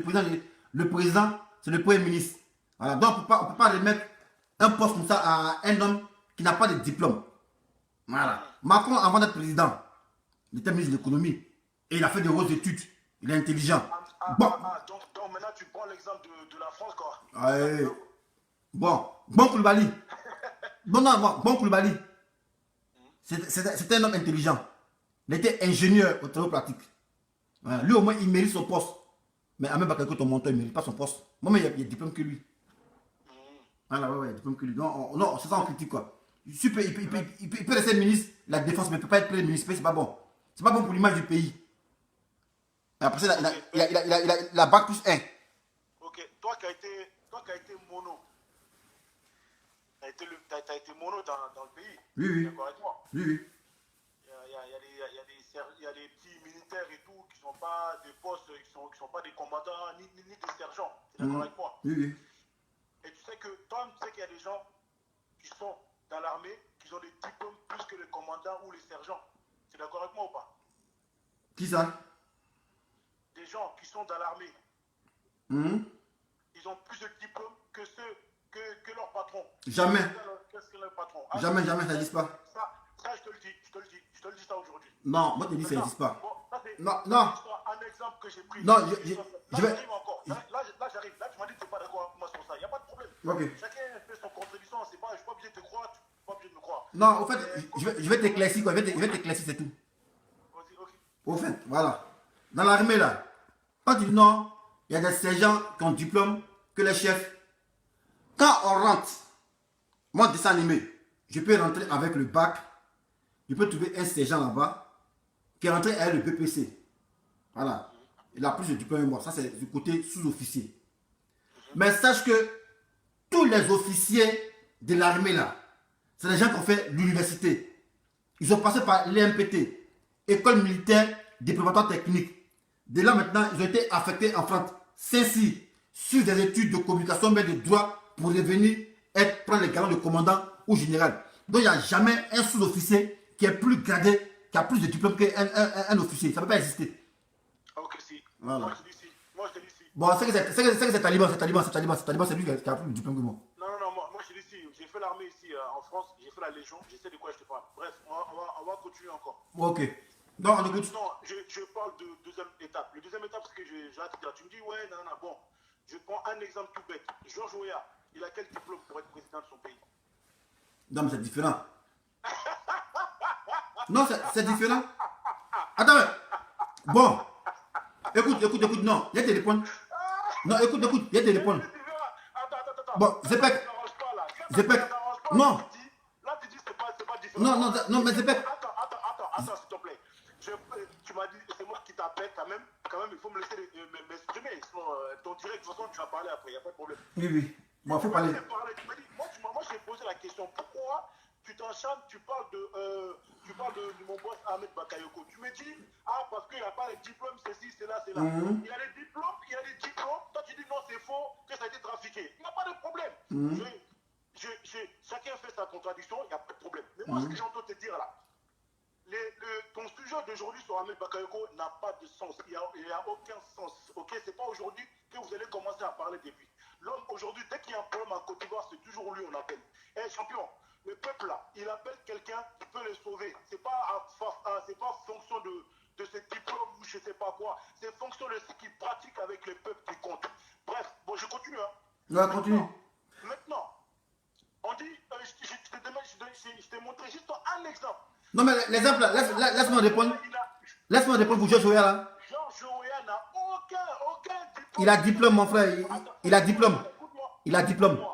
président, c'est le Premier ministre. Voilà. Donc on peut pas remettre un poste comme ça à un homme qui n'a pas de diplôme. Voilà. Macron, avant d'être président, il était ministre de l'économie. Et il a fait de grosses études. Il est intelligent. Bon. Donc maintenant tu prends l'exemple de la France, quoi. Ouais. Bon Koulibaly. Bon Koulibaly. C'était un homme intelligent. Il était ingénieur au travail pratique. Voilà. Lui, au moins, il mérite son poste. Mais Ahmed Bakayoko, ton monteur, il ne mérite pas son poste. Moi-même, il y a diplôme que lui. Voilà, ouais, il y a diplôme que lui. Non, c'est ça, on critique, quoi. Il peut rester ministre de la Défense, mais il ne peut pas être Premier ministre. C'est pas bon. C'est pas bon pour l'image du pays. Et après ça, il a la bac plus 1. Ok, toi qui as été mono, t'as été mono dans le pays. Oui, oui. D'accord avec moi. Oui, oui. Il y a des petits militaires et tout qui ne sont pas des postes, qui sont pas des commandants ni des sergents. Tu es d'accord avec moi? Oui, oui. Et tu sais qu'il y a des gens qui sont dans l'armée, qui ont des diplômes plus que les commandants ou les sergents. Tu es d'accord avec moi ou pas? Qui ça? Des gens qui sont dans l'armée, ils ont plus de diplômes que que leur patron. Jamais. Qu'est-ce que leur patron? Jamais, ça n'existe pas. Ça, je te le dis ça aujourd'hui. Non, moi je te dis ça n'existe pas. Bon, Non. un exemple que j'ai pris. Non, je vais. Encore. Là, j'arrive. Là, tu m'as dit que tu n'es pas d'accord avec moi sur ça. Il n'y a pas de problème. Ok. Chacun fait son contribution. Je ne suis pas obligé de te croire. Tu n'es pas obligé de me croire. Non, au fait, je vais t'éclaircir, quoi. Je vais t'éclaircir, c'est tout. Ok. Au fait, voilà. Dans l'armée, là, quand tu dis non, il y a des sergents qui ont diplôme que les chefs. Quand on rentre, moi, dessin animé, je peux rentrer avec le bac. Je peux trouver un sergent là-bas qui est rentré avec le BPC. Voilà. Il a plus de diplôme que moi. Ça, c'est du côté sous-officier. Mais sache que tous les officiers de l'armée, là, c'est des gens qui ont fait l'université. Ils ont passé par l'EMPT, École militaire déploiement technique. De là, maintenant, ils ont été affectés en France. Ceux-ci, sur des études de communication, mais de droit, pour revenir prendre les galons de commandant ou général. Donc, il n'y a jamais un sous-officier qui est plus gradé, qui a plus de diplômes qu'un officier. Ça ne peut pas exister. Ok, si. Voilà. Moi, je te dis si. Bon, c'est que c'est Taliban, c'est lui qui a plus de diplôme que moi. Non, moi, je te dis si. J'ai fait l'armée ici en France, j'ai fait la Légion, je sais de quoi je te parle. Bref, on va continuer encore. Ok. Donc, on écoute. Non, je parle de deuxième étape. Le deuxième étape, c'est que j'ai hâte de dire. Tu me dis, ouais, non, bon. Je prends un exemple tout bête. Georges Weah, il a quel diplôme pour être président de son pays? Non, mais c'est différent. Non, c'est différent. Attends, mais. Bon. Écoute, non. Il y a des réponses. Non, écoute, il y a des réponses. Attends. Bon, Zepek. Non. Là, tu dis c'est pas différent. Non, mais Zepek. Attends, s'il te plaît. Tu m'as dit, c'est moi qui t'appelle quand même. Quand même, il faut me laisser m'exprimer. Sinon, ton direct, de toute façon, tu vas parler après, il n'y a pas de problème. Oui. Bon, il faut parler. Moi, j'ai posé la question. Pourquoi tu t'enchantes, tu parles de mon boss Ahmed Bakayoko. Tu me dis, parce qu'il n'a pas les diplômes, ceci, cela. Il y a des diplômes. Toi, tu dis non, c'est faux, que ça a été trafiqué. Il n'y a pas de problème. Chacun fait sa contradiction, il n'y a pas de problème. Mais moi, ce que j'entends te dire là, ton sujet d'aujourd'hui sur Ahmed Bakayoko n'a pas de sens. Il n'y a aucun sens. Ok, c'est pas aujourd'hui que vous allez commencer à parler de lui. L'homme, aujourd'hui, dès qu'il y a un problème en Côte d'Ivoire, c'est toujours lui on appelle. Champion, le peuple là, il appelle quelqu'un qui peut le sauver. C'est pas fonction de ses diplômes ou je sais pas quoi. C'est fonction de ce qu'il pratique avec le peuple qui compte. Bref, bon, je continue. Ouais, continue. Maintenant, on dit, je t'ai montré juste un exemple. Non, mais l'exemple, laisse-moi répondre. Laisse-moi répondre pour Georges Weah là. Georges Weah n'a aucun diplôme. Il a diplôme, mon frère. Il a diplôme. Il a diplôme. Non.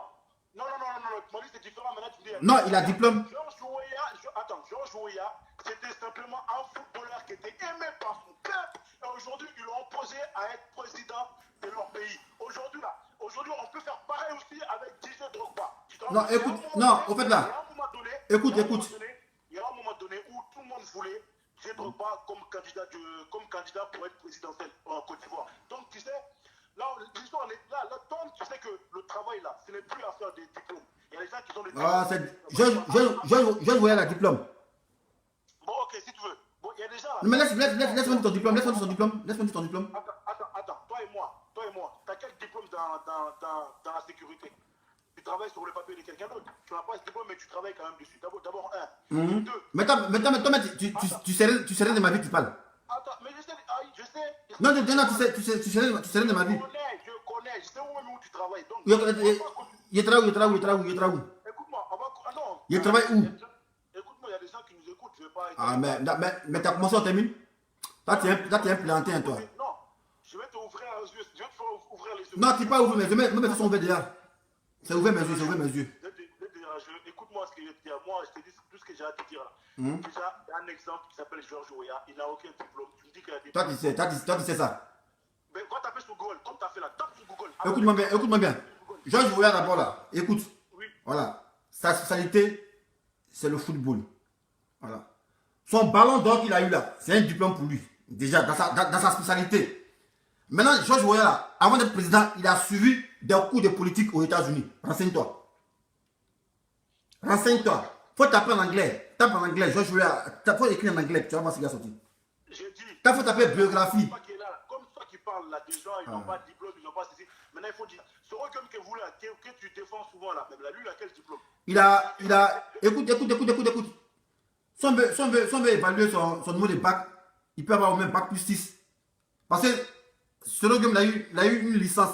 Tu m'as dit c'est différent, maintenant tu dis. Non, il a diplôme. Georges Weah, c'était simplement un footballeur qui était aimé par son peuple. Et aujourd'hui, ils l'ont posé à être président de leur pays. Aujourd'hui, on peut faire pareil aussi avec Didier Drogba. Non, écoute, non, au fait là. Écoute. Il y a un moment donné où tout le monde voulait Didier Drogba comme candidat pour être présidentiel en Côte d'Ivoire. Donc, tu sais, là, l'histoire, tu sais que le travail là, ce n'est plus l'affaire des diplômes. Il y a des gens qui ont des Ah, diplômes. je voyais la diplôme. Bon, ok, si tu veux. Bon, il y a des gens là. Non, mais laisse-moi dire ton diplôme. Laisse-moi dire ton diplôme. Laisse-moi dire ton diplôme. Attends. Toi et moi. Tu as quel diplôme dans la sécurité? Tu travailles sur le papier de quelqu'un d'autre. Tu n'as pas ce diplôme, mais tu travailles quand même dessus. D'abord, un. Deux. Mais toi, tu sais rien de ma vie, tu parles. Attends, mais je sais. Ah, je sais. Non, tu sais rien de ma vie. Je connais. Je sais où tu travailles. Donc, Il travaille où? écoute-moi. Ah non. Il travaille où? Écoute-moi, il y a des gens qui nous écoutent. Je vais pas. Ah, mais t'as commencé, on termine. Là, tu es un plantain, toi. Non. Je vais te ouvrir les yeux. Je vais te faire ouvrir les yeux. Non, tu n'es pas ouvert mes yeux. Mes yeux sont ouverts déjà. C'est ouvert mes yeux. Écoute-moi ce que je vais te dire. Moi, je te dis tout ce que j'ai à te dire là. Déjà, il y a un exemple qui s'appelle Georges Weah. Il n'a aucun diplôme. Tu me dis qu'il a des diplômes. Toi, tu sais ça. Mais quand tu tapes sur Google, comme tu as fait là, tape sur Google. Écoute-moi bien. Georges Weah d'abord là. Écoute. Oui. Voilà. Sa spécialité, c'est le football. Voilà. Son ballon d'or qu'il a eu là, c'est un diplôme pour lui. Déjà, dans sa spécialité. Maintenant, Georges Weah là, avant d'être président, il a suivi des cours de politique aux États-Unis. Renseigne-toi. Faut taper en anglais. Tape en anglais. Georges Weah. Faut écrire en anglais. Tu vas voir ce qu'il a sorti. J'ai dit. Faut taper biographie. Comme toi qui parles là, des gens, ils n'ont pas de diplôme, ils n'ont pas ceci. Maintenant, il faut dire, ce recueil que vous là, que tu défends souvent là, même là, lui, il a quel diplôme? Écoute. Si on veut évaluer son niveau de bac, il peut avoir au même bac plus 6. Parce que ce Guillaume, il a eu une licence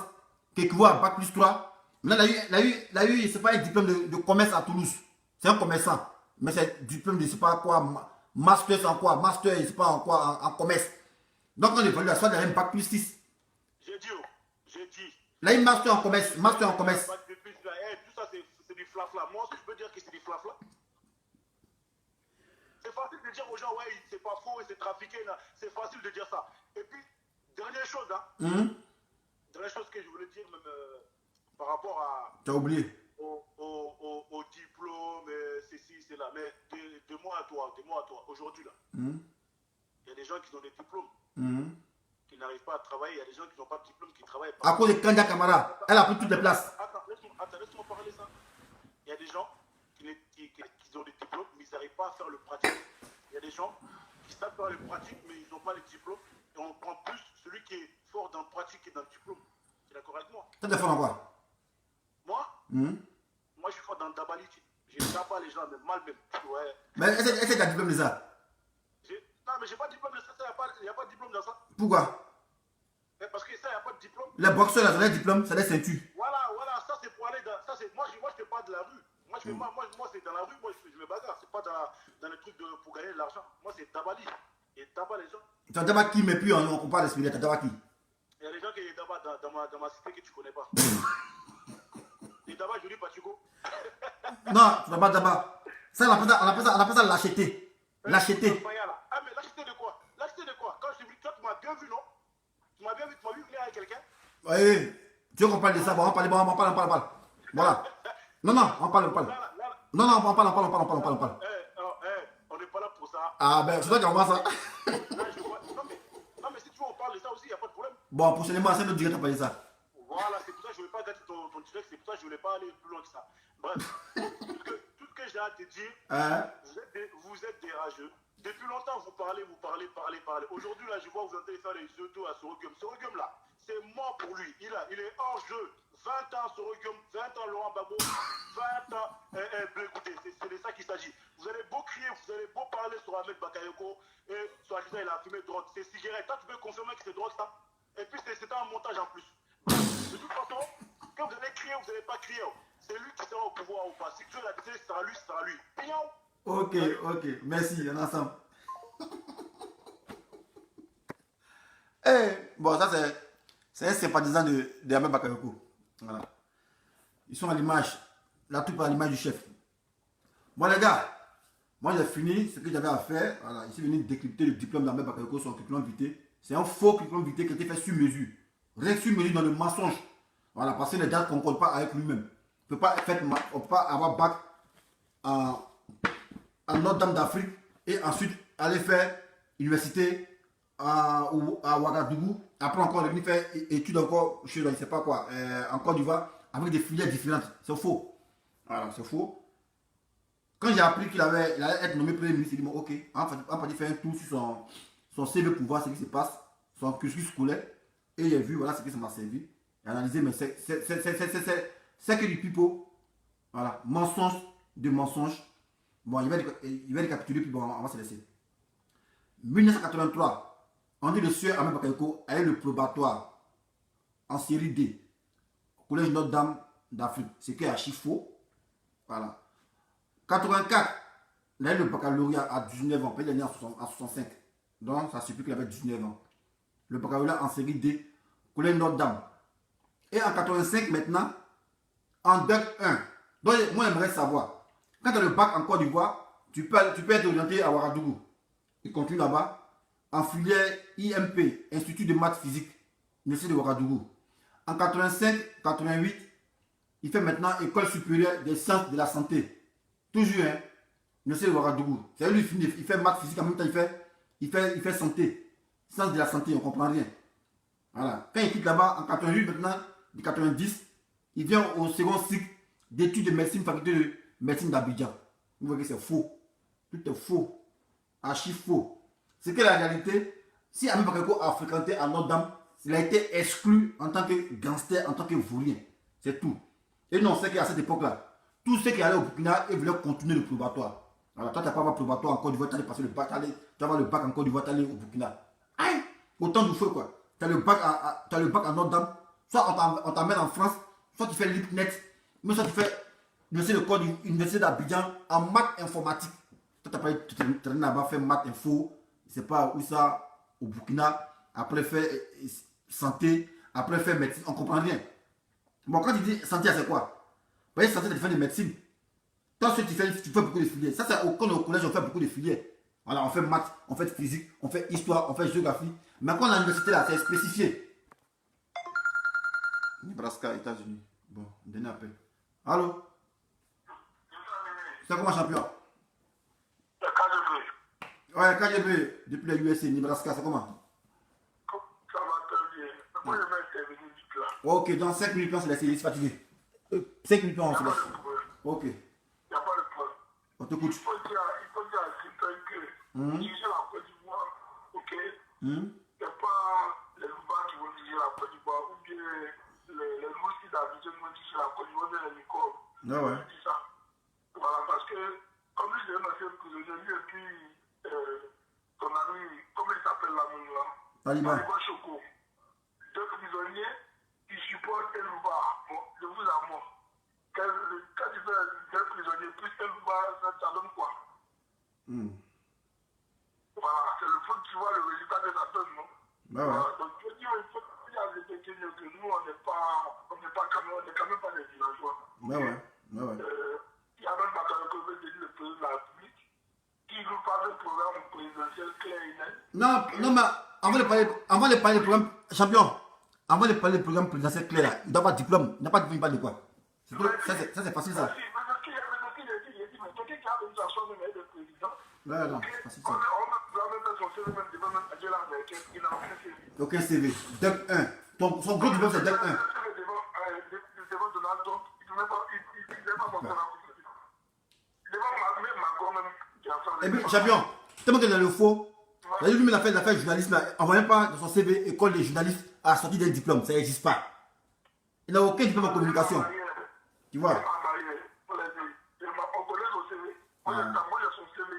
qui équivaut à bac plus 3. Maintenant, il a eu c'est pas un diplôme de commerce à Toulouse. C'est un commerçant. Mais c'est un diplôme de, c'est pas quoi, master en quoi, master, c'est pas en quoi, en commerce. Donc, on évalue la soit il a un bac plus 6. J'ai dit. Là, il a une master en commerce. Tout ça, c'est du flafla. Moi, je peux dire que c'est du flafla. C'est facile de dire aux gens, ouais, c'est pas faux, c'est trafiqué. C'est facile de dire ça. Et puis, dernière chose, dernière chose que je voulais dire, même par rapport à. Tu as oublié. Au diplôme, ceci, cela. Mais de moi à toi, aujourd'hui, là, il y a des gens qui ont des diplômes, qui n'arrivent pas à travailler. Il y a des gens qui n'ont pas de diplôme, qui travaillent pas. À cause de Kanda Kamara, elle a pris toutes les places. Attends, laisse-moi parler ça. Il y a des gens qui ont des diplômes, mais ils n'arrivent pas à faire le pratique. Il y a des gens qui savent faire le pratique, mais ils n'ont pas les diplômes. Et on prend plus celui qui est fort dans le pratique et dans le diplôme. Tu es d'accord avec moi? Tu es fort en quoi? Moi, je suis fort dans le tabaliti. Je ne tape pas les gens, mais mal même. Ouais. Mais est-ce que tu as diplôme de ça? Non, mais j'ai pas de diplôme de ça. Il n'y a pas de diplôme dans ça. Pourquoi? Mais parce que ça, il n'y a pas de diplôme. Les boxeurs, là, ils ont des diplômes, c'est des ceintures. Voilà, ça c'est pour aller dans. Ça, moi, je te parle de la rue. Moi, c'est dans la rue, moi, je me bagarre. C'est pas dans les trucs pour gagner de l'argent. Moi, c'est tabali. Et tabac les gens. Tu as d'abord qui, mais puis on compare l'esprit, tu as d'abord qui? Il y a des gens qui sont dans ma cité que tu connais pas. Et d'abord, je dis Pachigo. Non, tu n'as pas d'abord. Ça, on appelle ça l'acheter. L'acheter. Ah, mais l'acheter de quoi? L'acheter de quoi? Quand je t'ai vu, toi, tu m'as bien vu, non? Tu m'as vu venir avec quelqu'un? Oui, tu veux qu'on parle de ça? Bon, on parle. Voilà. Non, on parle. Non, on parle. On n'est pas là pour ça. Ah, ben, c'est toi qui envoie ça. Non, mais si tu veux, on parle de ça aussi, il n'y a pas de problème. Bon, prochainement, c'est notre directeur qui parle de ça. Voilà, c'est pour ça que je ne voulais pas gâter ton direct, c'est pour ça que je ne voulais pas aller plus loin que ça. Bref, tout ce que j'ai à te dire, vous êtes des rageux. Depuis longtemps, vous parlez. Aujourd'hui, là, je vois vous allez faire les autos à Sorghum. Sorghum, là, c'est mort pour lui. Il est hors jeu. 20 ans Sorghum, 20 ans Laurent Gbagbo, 20 ans écoutez, c'est de ça qu'il s'agit. Vous allez beau crier, vous allez beau parler sur Ahmed Bakayoko et sur Akisa, il a fumé drogue. C'est cigarette. Toi, tu peux confirmer que c'est drogue, ça? Et puis, c'était un montage en plus. De toute façon, quand vous allez crier, vous n'allez pas crier. C'est lui qui sera au pouvoir ou pas. Si Dieu l'a dit, ce sera lui. Pignons. Ok. Merci, on est ensemble. Bon, ça c'est un sympathisant de Ahmed Bakayoko. Voilà. Ils sont à l'image. La troupe à l'image du chef. Bon les gars, moi j'ai fini ce que j'avais à faire. Voilà, je suis venu décrypter le diplôme d'Ahmed Bakayoko, son curriculum vitae. C'est un faux curriculum vitae qui a été fait sur mesure. Rien sur mesure dans le mensonge. Voilà, parce que les dates ne concordent pas avec lui-même. On ne peut pas avoir bac en Notre-Dame d'Afrique et ensuite aller faire université à Ouagadougou. Après encore venir faire études encore, je ne sais pas quoi, en Côte d'Ivoire, avec des filières différentes. C'est faux. Voilà, c'est faux. Quand j'ai appris qu'il allait être nommé Premier ministre, il dit, bon, ok, on va faire un tour sur son CV pour voir ce qui se passe, son cursus scolaire. Et j'ai vu, voilà ce que ça m'a servi. J'ai analysé, mais c'est que du pipeau. Voilà, mensonge de mensonge. Bon, il va récapituler, puis bon, on va se laisser. 1983, on dit le sieur Ahmed Bakayoko a eu le probatoire en série D au collège Notre-Dame d'Afrique. C'est qui est archi faux. Voilà. 84, il a eu le baccalauréat à 19 ans. Il est né en 65. Donc, ça suffit qu'il avait 19 ans. Le baccalauréat en série D, collège Notre-Dame. Et en 85, maintenant, en DEC 1. Donc, moi, j'aimerais savoir, quand tu as le bac en Côte d'Ivoire, tu peux être orienté à Ouagadougou. Il continue là-bas. En filière IMP, Institut de maths physique, Université de Ouagadougou. En 85-88, il fait maintenant École supérieure des sciences de la santé. Toujours, hein, Université de Ouagadougou. C'est lui, il fait maths physique, en même temps, il fait santé. Sciences de la santé, on ne comprend rien. Voilà. Quand il quitte là-bas, en 88 maintenant, de 90, il vient au second cycle d'études de médecine, faculté de médecine d'Abidjan. Vous voyez que c'est faux. Tout est faux. Archi faux. C'est que la réalité, si Ahmed Bakayoko a fréquenté à Notre-Dame, il a été exclu en tant que gangster, en tant que vaurien. C'est tout. Et non, c'est qu'à cette époque-là, tous ceux qui allaient au Burkina, ils voulaient continuer le probatoire. Alors toi, tu n'as pas avoir probatoire en Côte d'Ivoire, tu allais passer le bac, tu vas avoir le bac en Côte d'Ivoire, tu allais au Burkina. Aïe! Autant du feu, quoi. Tu as le bac à Notre-Dame, soit on t'emmène en France, soit tu fais l'IPNET, mais soit tu fais l'université d'Abidjan en maths informatique. Toi, tu n'as pas été traîné là-bas, fait maths info, c'est pas où ça, au Burkina, après fait santé, après fait médecine, on comprend rien. Bon, quand tu dis santé, c'est quoi? Vous voyez, santé, c'est différent de médecine. Toi, tu fais beaucoup de filières. Ça, c'est au collège, on fait beaucoup de filières. Voilà, on fait maths, on fait physique, on fait histoire, on fait géographie. Mais quand on a l'université là, c'est spécifié. Nebraska, États-Unis. Bon, dernier appel. Allô? C'est comment, champion? Ouais, KGB, depuis les USA, Nebraska, c'est comment? Ça va très bien. Moi, je vais intervenir vite là. Ok, dans 5 minutes, on se laisse, il est fatigué. 5 minutes, on se laisse. Ok, Il n'y a pas de problème. on t'écoute. Il faut dire à quelqu'un que diriger la Côte d'Ivoire, ok, c'est pas les Louba qui vont diriger la Côte d'Ivoire ou bien les Roussis d'Abidjan qui vont diriger la Côte d'Ivoire, mais les Nicoles. Ah ouais. Je dis ça. Voilà, parce que comme lui, j'ai un ancien prisonnier, lui et puis ton ami, comment il s'appelle là, mon là? Taliban. Choco. Deux prisonniers qui supportent un Louba. Bon, je vous avoue. Quand tu fais deux prisonniers plus un Louba, ça donne quoi? Voilà, c'est le foot, tu vois le résultat que ça donne, non? Ah ouais. Donc, je dis, il faut dire à des que nous, on n'est quand même pas des villageois. Ah ouais. Ah ouais. Il y a même pas quand même le président de la République qui nous parle d'un programme présidentiel clair et net. Non, mais avant de parler du programme, champion, avant de parler du programme présidentiel clair, là, il doit avoir diplôme, il n'a pas de diplôme, il parle de quoi? Ça, c'est facile, ça. Mais dit, mais quelqu'un qui a besoin de s'asseoir même avec le président. Ouais, non, c'est facile, ça. On va même mettre son CV, même à Dieu l'américain, il n'a aucun CV. Aucun CV. DEC 1. Son gros diplôme, c'est DEC 1. Devant Donald Trump, il ne peut même pas montrer la coupe. Devant même Macron, même, qui a fait. Et puis, champion, tellement qu'il a le faux, lui, il a fait l'affaire journaliste, là, on ne voit même pas dans son CV école des journalistes à la sortie d'un diplôme, ça n'existe pas. Il n'a aucun diplôme en communication. Tu vois? On connaît son CV. Moi, j'ai son CV.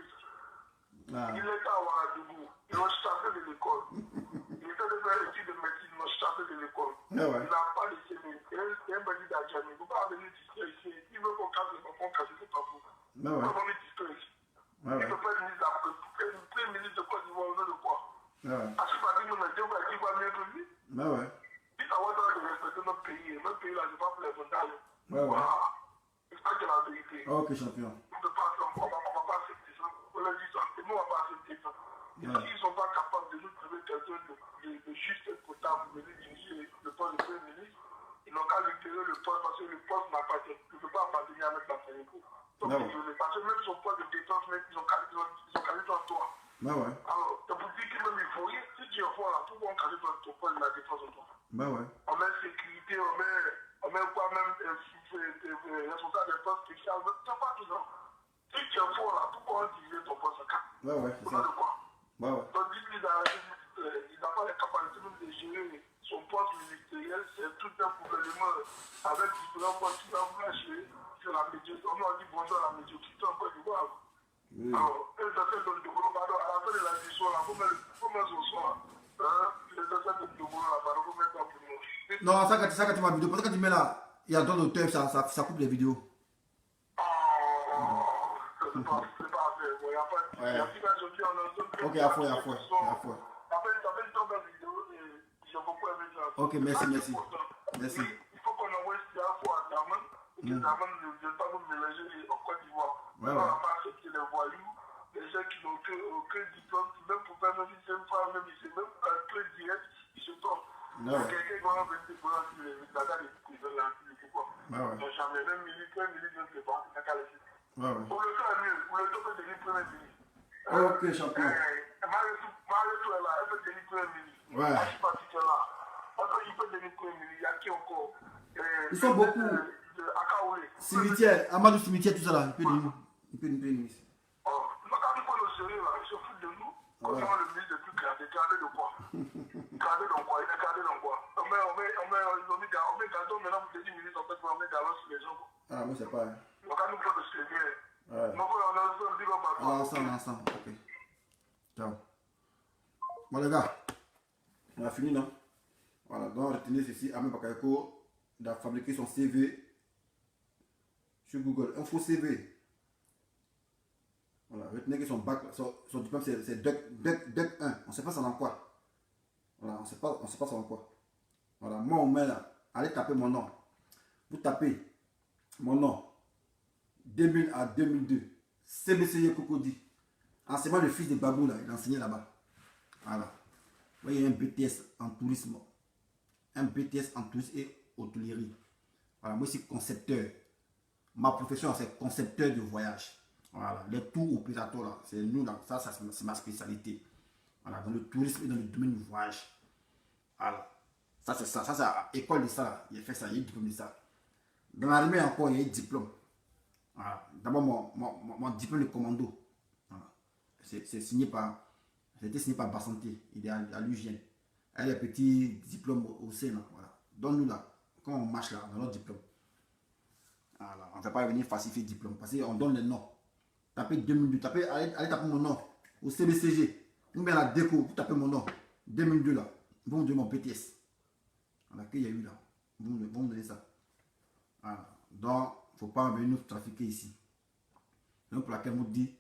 Il était à Ouagadougou. Ils l'ont chassé de l'école. Il était de faire l'étude de médecine. Ils l'ont chassé de l'école. Il n'a pas de CV. C'est un bandit d'Adjamé. Il ne faut pas venir distraire ici. Il veut qu'on casse les enfants, casser tout en fou. Il ne peut pas venir distraire ici. Il ne peut pas être ministre d'Afrique. Premier ministre de Côte d'Ivoire, au nom de quoi? À ce parti, nous, on a dit qu'il va mieux que lui. Si ça va de respecter notre pays là, je ne vais pas faire les sondages. Voilà. C'est ça qui est la vérité. Ok, champion. On ne va pas accepter ça. On leur dit ça. Et nous, on ne va pas accepter ça. Et s'ils ne sont pas capables de nous trouver quelqu'un de juste et potable pour venir diriger le poste de Premier ministre, ils n'ont qu'à libérer le poste parce que le poste ne peut pas appartenir à M. Bakayoko. Donc, parce que même son poste de défense, ils ont calé dans toi. Alors, c'est pour dire qu'il même il faut rien. Si tu es fort là, pourquoi on calé dans ton poste de la défense en toi? On met sécurité, on met quoi même responsable des postes spécial, c'est pas tout ça. Si tu es fort là, pourquoi utiliser ton poste à cap? Ouais, c'est ça. Ouais. Donc, il n'a pas les capacités même de gérer son poste ministériel, c'est tout un gouvernement avec différents postes qui va flasher sur la médiocrité. On a dit bonjour à la médiocrité en Côte d'Ivoire. Alors, les affaires de Ndogolo, à la fin de la mission, là, faut mettre son son là. Les affaires de Ndogolo, là, faut mettre ça pour nous. Non, ça quand tu m'as vidéo, parce que quand tu mets là, il y a d'autres auteurs, ça coupe les vidéos. C'est pas affaire. Il y a pas de. Il y a plus d'ajouter en un seul. Ok, à fois. Après, une tombe vidéo et j'ai beaucoup aimé ça. Ok, merci. Il faut qu'on envoie ce info à Daman. Et que Daman ne vienne pas nous mélanger en Côte d'Ivoire. On n'a pas accepté les voyous, les gens qui n'ont aucun diplôme, même pour faire même si c'est une femme, même si c'est même un peu direct, ils se trompent. Quelqu'un qui va venir pour la date de prison, là, c'est quoi. Donc jamais, même ministre, ne sait pas, c'est qu'à laisser. Pour le faire mieux, pour le temps de devenir premier ministre. Ok, champion. Marie-Tout est là, elle peut devenir premier ministre. Ouais. Achipati est là. Il peut devenir premier ministre. Il y a qui encore? Ils sont beaucoup. Akaoulé. Cimetière, Amadou Cimetière, tout ça là, il peut devenir ministre. Quand il faut le sérieux là, il se fout de nous. Concernant le ministre de tout gradé de quoi? Gradé dans quoi? Il est gradé dans quoi? On met gardons maintenant pour devenir ministre, en fait, on met gardons sur les gens. Ah, moi c'est pas. Donc quand nous faut le sérieux. Donc on a un dit pas. Ensemble. Ok. Ciao. Bon les gars, on a fini non? Voilà, donc retenez ceci, Ahmed Bakayoko a fabriqué son CV sur Google, un faux CV. Voilà, retenez que son bac, son diplôme c'est DEC 1, on ne sait pas ça dans quoi. Voilà, on ne sait pas ça dans quoi. Voilà, moi on met là, allez taper mon nom. Vous tapez mon nom, 2000 à 2002, CBCY Cocody. Enseignement le fils de Babou là, il enseignait là-bas. Voilà. Vous voyez, un BTS en tourisme. Un BTS en tourisme et hôtellerie. Voilà, moi je suis concepteur. Ma profession c'est concepteur de voyage. Voilà, les tours opérateurs là, c'est nous là, ça c'est ma spécialité. Voilà, dans le tourisme et dans le domaine du voyage. Voilà. Ça c'est ça, c'est école de ça là. Il a fait ça, il y a eu diplôme de ça. Dans l'armée encore, il y a eu diplôme. Voilà. D'abord mon diplôme de commando. Voilà. C'est signé par. C'était signé par Bassanté, il est à l'hygiène. Elle a les petits diplômes au Sénat. Voilà. Donne-nous là, quand on marche là, dans notre diplôme. Voilà. On ne fait pas venir falsifier le diplôme parce qu'on donne les noms. Tapez 2002, allez taper mon nom au CBCG. Ou bien la déco, vous tapez mon nom. 2002 là, vous me donnez mon BTS. Voilà, qu'il y a eu là. Vous me donnez ça. Voilà. Donc, il ne faut pas venir nous trafiquer ici. Donc, pour laquelle vous dites,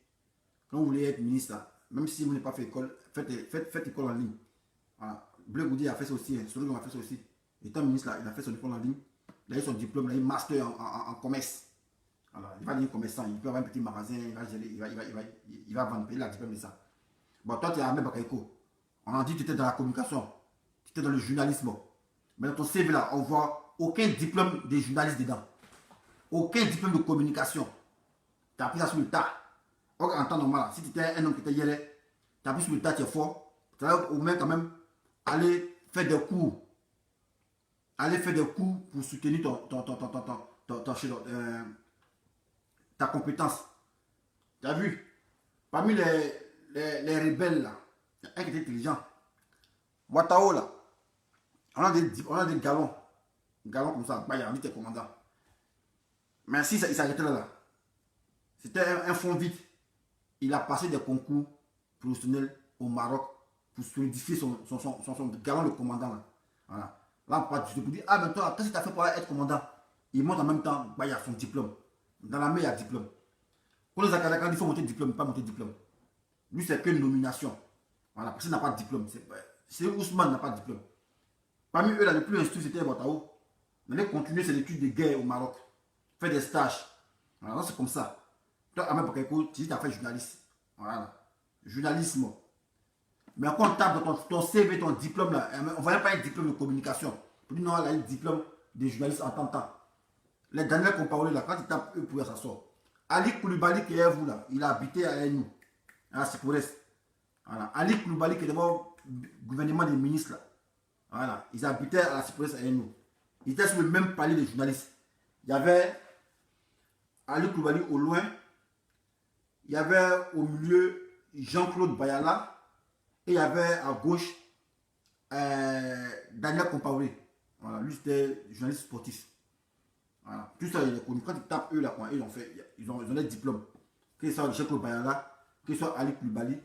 quand vous voulez être ministre là, même si vous n'avez pas fait école, faites école en ligne. Voilà. Bleu Goudi a fait ça aussi, Sologon a fait ça aussi. Étant ministre là, il a fait son diplôme en ligne. Il a eu son diplôme, il a eu master en commerce. Voilà. Il va devenir commerçant, il peut avoir un petit magasin, il va vendre, il a le diplôme de ça. Bon, toi tu es Ahmed Bakayoko. On a dit que tu étais dans la communication, tu étais dans le journalisme. Mais dans ton CV là, on voit aucun diplôme de journaliste dedans. Aucun diplôme de communication. Tu as appris ça sur le tas. En temps normal, si tu étais un homme qui était hier, tu as appris sur le tas, tu es fort. Tu vas au moins quand même aller faire des cours. Aller faire des cours pour soutenir ta compétence. Tu as vu? Parmi les rebelles là, il y a un qui est intelligent. Ouattao là, on a des galons. Galons comme ça, bah, il y a un commandant. Mais si il s'arrêtait là. C'était un fond vide. Il a passé des concours professionnels au Maroc pour solidifier son galon de commandant. Là. Voilà. Là, on parle pour dire, ah, mais toi, qu'est-ce que tu as fait pour être commandant? Il monte en même temps, bah, il y a son diplôme. Dans la main, il y a diplôme. Pour les Akadakans, il faut monter diplôme, pas monter diplôme. Lui, c'est que nomination. Voilà, parce qu'il n'a pas de diplôme. C'est Ousmane n'a pas de diplôme. Parmi eux, là, le plus instruit, c'était Ouattao. Il allait continuer ses études de guerre au Maroc. Faire des stages. Voilà, c'est comme ça. Toi, Ahmed Bakayoko, tu dis que tu as fait journaliste. Voilà. Journalisme. Mais quand on tape dans ton CV, ton diplôme, là, on ne voyait pas un diplôme de communication. On dit non, elle a un diplôme de journaliste en temps. Les derniers qu'on parlait là, quand ils tapent eux pour ça sort. Ali Koulibaly qui est vous là, il a habité à nous, à Sipores. Voilà. Ali Koulibaly qui est d'abord gouvernement des ministres là. Voilà. Ils habitaient à la Sipores à nous. Ils étaient sur le même palier de journalistes. Il y avait Ali Koulibaly au loin. Il y avait au milieu Jean-Claude Bayala. Et il y avait à gauche Daniel Compaoré. Voilà, lui c'était journaliste sportif. Voilà. Tout ça, quand ils tapent eux là, ils ont des diplômes. Que ce soit Jean-Claude Bayala, que ce soit Ali Koulibaly,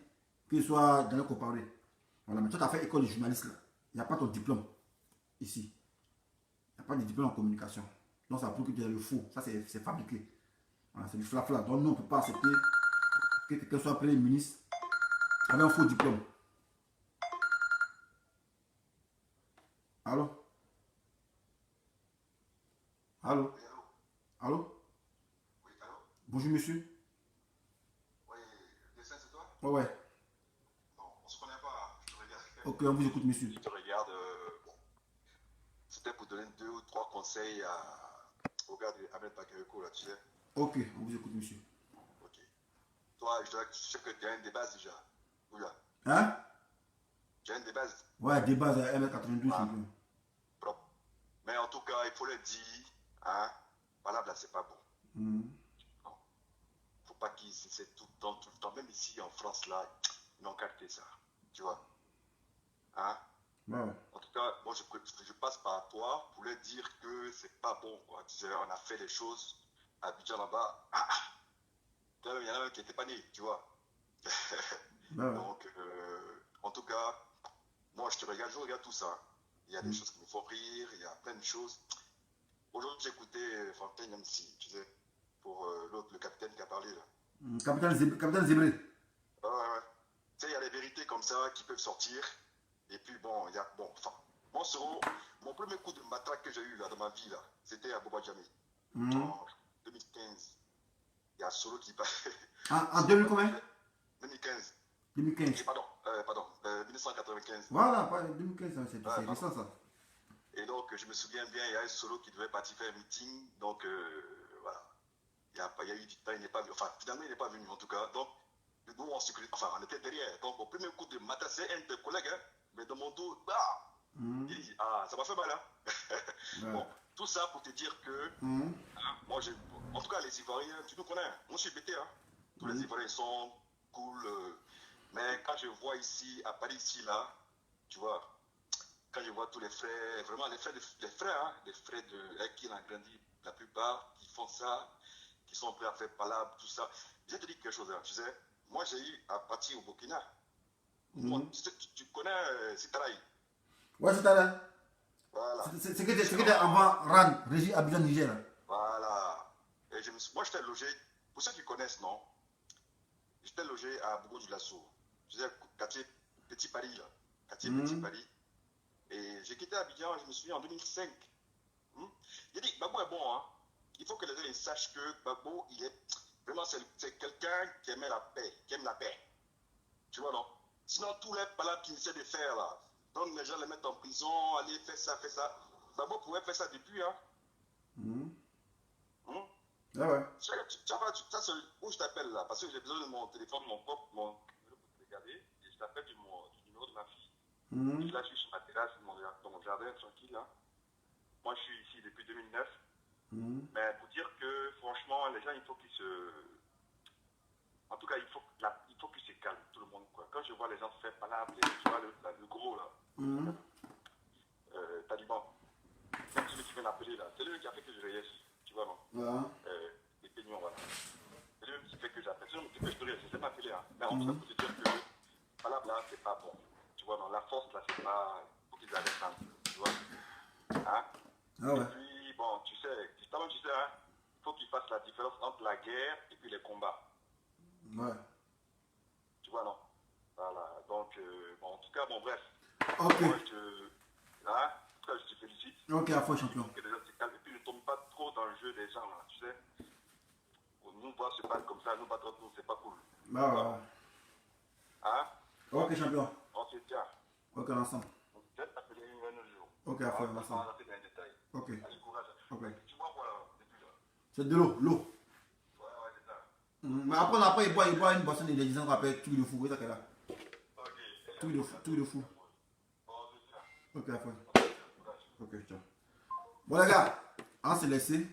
que ce soit Daniel Compaoré. Voilà, mais toi tu as fait école de journaliste là. Il n'y a pas ton diplôme ici. Il n'y a pas de diplôme en communication. Donc ça prouve que tu es le faux. Ça c'est fabriqué. Voilà, c'est du flafla. Donc nous on ne peut pas accepter que quelqu'un soit premier ministre avec un faux diplôme. Allô? Allô? Oui, allô? Allô? Oui, allô? Bonjour monsieur. Oui, le dessin, c'est toi? Ouais, ouais. Non, on se connaît pas. Je te regarde. Ok, on vous écoute monsieur. Je te regarde. Bon, c'était pour donner 2 ou 3 conseils au gars de Ahmed Bakayoko, là, tu sais. Ok, on vous écoute monsieur. Ok. Toi, je sais que tu as une des bases déjà. Oui, là. Hein? Tu as une des bases. Ouais, des bases à 1m82 Ah, champion. propre. Mais en tout cas, il faut le dire, hein, voilà, là, c'est pas bon. Mhm. Non. Faut pas qu'ils essaient tout le temps. Même ici en France, là, ils n'ont capté ça. Tu vois. Hein? Ouais, ouais. En tout cas, moi, je passe par toi pour leur dire que c'est pas bon, quoi. Tu sais, on a fait les choses à Abidjan là-bas. Il y en a un qui n'était pas né, tu vois. Ouais, ouais. Donc, en tout cas, moi, je regarde tout ça. Il y a des choses qui me font rire, il y a plein de choses. Aujourd'hui, j'ai écouté Fontaine MC, tu sais, pour l'autre, le capitaine qui a parlé là. Capitaine Zébré. Ouais, ouais. Tu sais, il y a des vérités comme ça qui peuvent sortir. Et puis, bon, il y a. Bon, enfin, mon premier coup de matraque que j'ai eu là dans ma vie, là, c'était à Boba Djamé. En 2015. Il y a Solo qui parle. En 2000 combien? 2015. 2015. Pardon, 1995. Voilà, 2015, c'est récent ça. Et donc, je me souviens bien, il y a un Solo qui devait partir faire un meeting. Donc, voilà. Il y a eu du temps, il n'est pas venu. Enfin, finalement, il n'est pas venu en tout cas. Donc, nous, on était derrière. Donc, au premier coup de matraque, c'est un de tes collègues, hein, mais dans mon dos, il dit, ça m'a fait mal, hein. Ouais. Bon, tout ça pour te dire que, moi, en tout cas, les Ivoiriens, tu nous connais, hein. Moi, je suis bêté, hein. Tous les Ivoiriens sont cool. Mais quand je vois ici, à Paris, ici, là, tu vois, quand je vois tous les frères, vraiment les frères, hein, les frères avec qui on a grandi, la plupart, qui font ça, qui sont prêts à faire palabre, tout ça. Je vais te dire quelque chose, hein, tu sais, moi, j'ai eu à partir au Burkina. Moi, tu connais Sitaraï? Ouais, c'est là. Voilà. C'est que c'était avant RAN, Régie Abidjan Niger. Voilà. Et moi, j'étais logé, pour ceux qui connaissent, non, j'étais logé à Bourgogne du Lasso. Je disais, quartier Petit Paris, là. Quartier Petit Paris. Et j'ai quitté Abidjan, je me suis dit, en 2005. J'ai dit, Babo est bon, hein. Il faut que les gens sachent que Babo, il est vraiment, c'est quelqu'un qui aime la paix, qui aime la paix. Tu vois, non? Sinon, tous les palabres qu'il essaie de faire, là, donc les gens les mettent en prison, aller faire ça, Babo pouvait faire ça depuis, hein. Ah ouais. Ça, c'est où je t'appelle là, parce que j'ai besoin de mon téléphone, mon numéro pour te regarder, et je t'appelle du numéro de ma fille. Là, je suis sur ma terrasse, dans mon jardin, tranquille, là. Moi, je suis ici depuis 2009. Mais pour dire que, franchement, les gens, il faut qu'ils se... En tout cas, il faut qu'ils se calment, tout le monde, quoi. Quand je vois les gens faire palabre, tu vois, le gros, là, Taliban, même celui qui vient d'appeler, là, c'est lui qui a fait que je réagisse, tu vois, non? Les peignons, voilà. C'est lui qui fait que j'appelle. C'est lui qui fait que je réagisse, je sais pas appeler, hein. Mais en tout cas, pour te dire que, palabre, là, c'est pas bon. Tu vois, non, la force, là, c'est pas... Il faut qu'ils arrêtent ça, tu vois. Hein? Ah ouais. Et puis, bon, tu sais, justement, tu sais, hein, il faut qu'ils fassent la différence entre la guerre et puis les combats. Ouais. Tu vois, non? Voilà, donc, bon, en tout cas, bon, bref. Ok. Moi, hein, en tout cas, je te félicite. Ok, à fois champion. Que les gens se calment et puis ne tombe pas trop dans le jeu des gens, là, tu sais. Nous, voir se battre comme ça, nous battre entre nous, c'est pas cool. Bah ouais. Hein? Ok, champion. On se tient. Ok, ensemble. On se tient, t'appeler un autre jour. Ok, à fois ensemble. On va rentrer dans les détails. Ok. Allez, courage. Ok. Tu vois quoi, là, depuis là? C'est de l'eau, l'eau. Ouais, c'est ça. Mais après, il boit une boisson de l'église qu'on appelle truc de fou. C'est ça qu'elle a. Ok. Truc de fou. Bon, on se tient. Ok, à fois. Courage. Ok, ciao. Bon, les gars, on s'est laissé.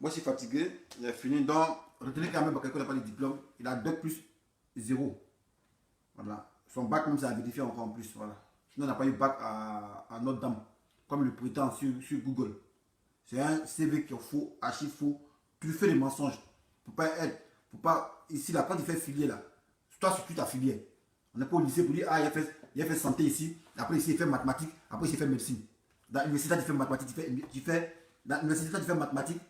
Moi, je suis fatigué. J'ai fini. Donc, retenez qu'Ahmed Bakayoko n'a pas de diplôme. Il a 2 plus 0. Voilà. Son bac, même, ça a vérifié encore en plus. Voilà. Sinon, il n'a pas eu bac à Notre-Dame. Comme le prétend sur Google. C'est un CV qui est faux, archi faux. Tu fais des mensonges. Pour pas être. Pour pas. Ici, là, quand tu fais filière, là. Toi, sur ta filière. On n'est pas au lycée pour dire, ah, il a fait santé ici. Après, ici, il fait mathématiques. Après, ici, il fait médecine. Dans l'université, tu fais mathématiques. Dans l'université, tu fais mathématiques.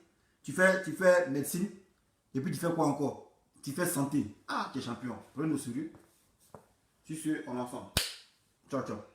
Tu fais médecine. Et puis, tu fais quoi encore? Tu fais santé. Ah, tu es champion. Prenez-nous au sérieux. Si c'est, on est ensemble. Ciao, ciao.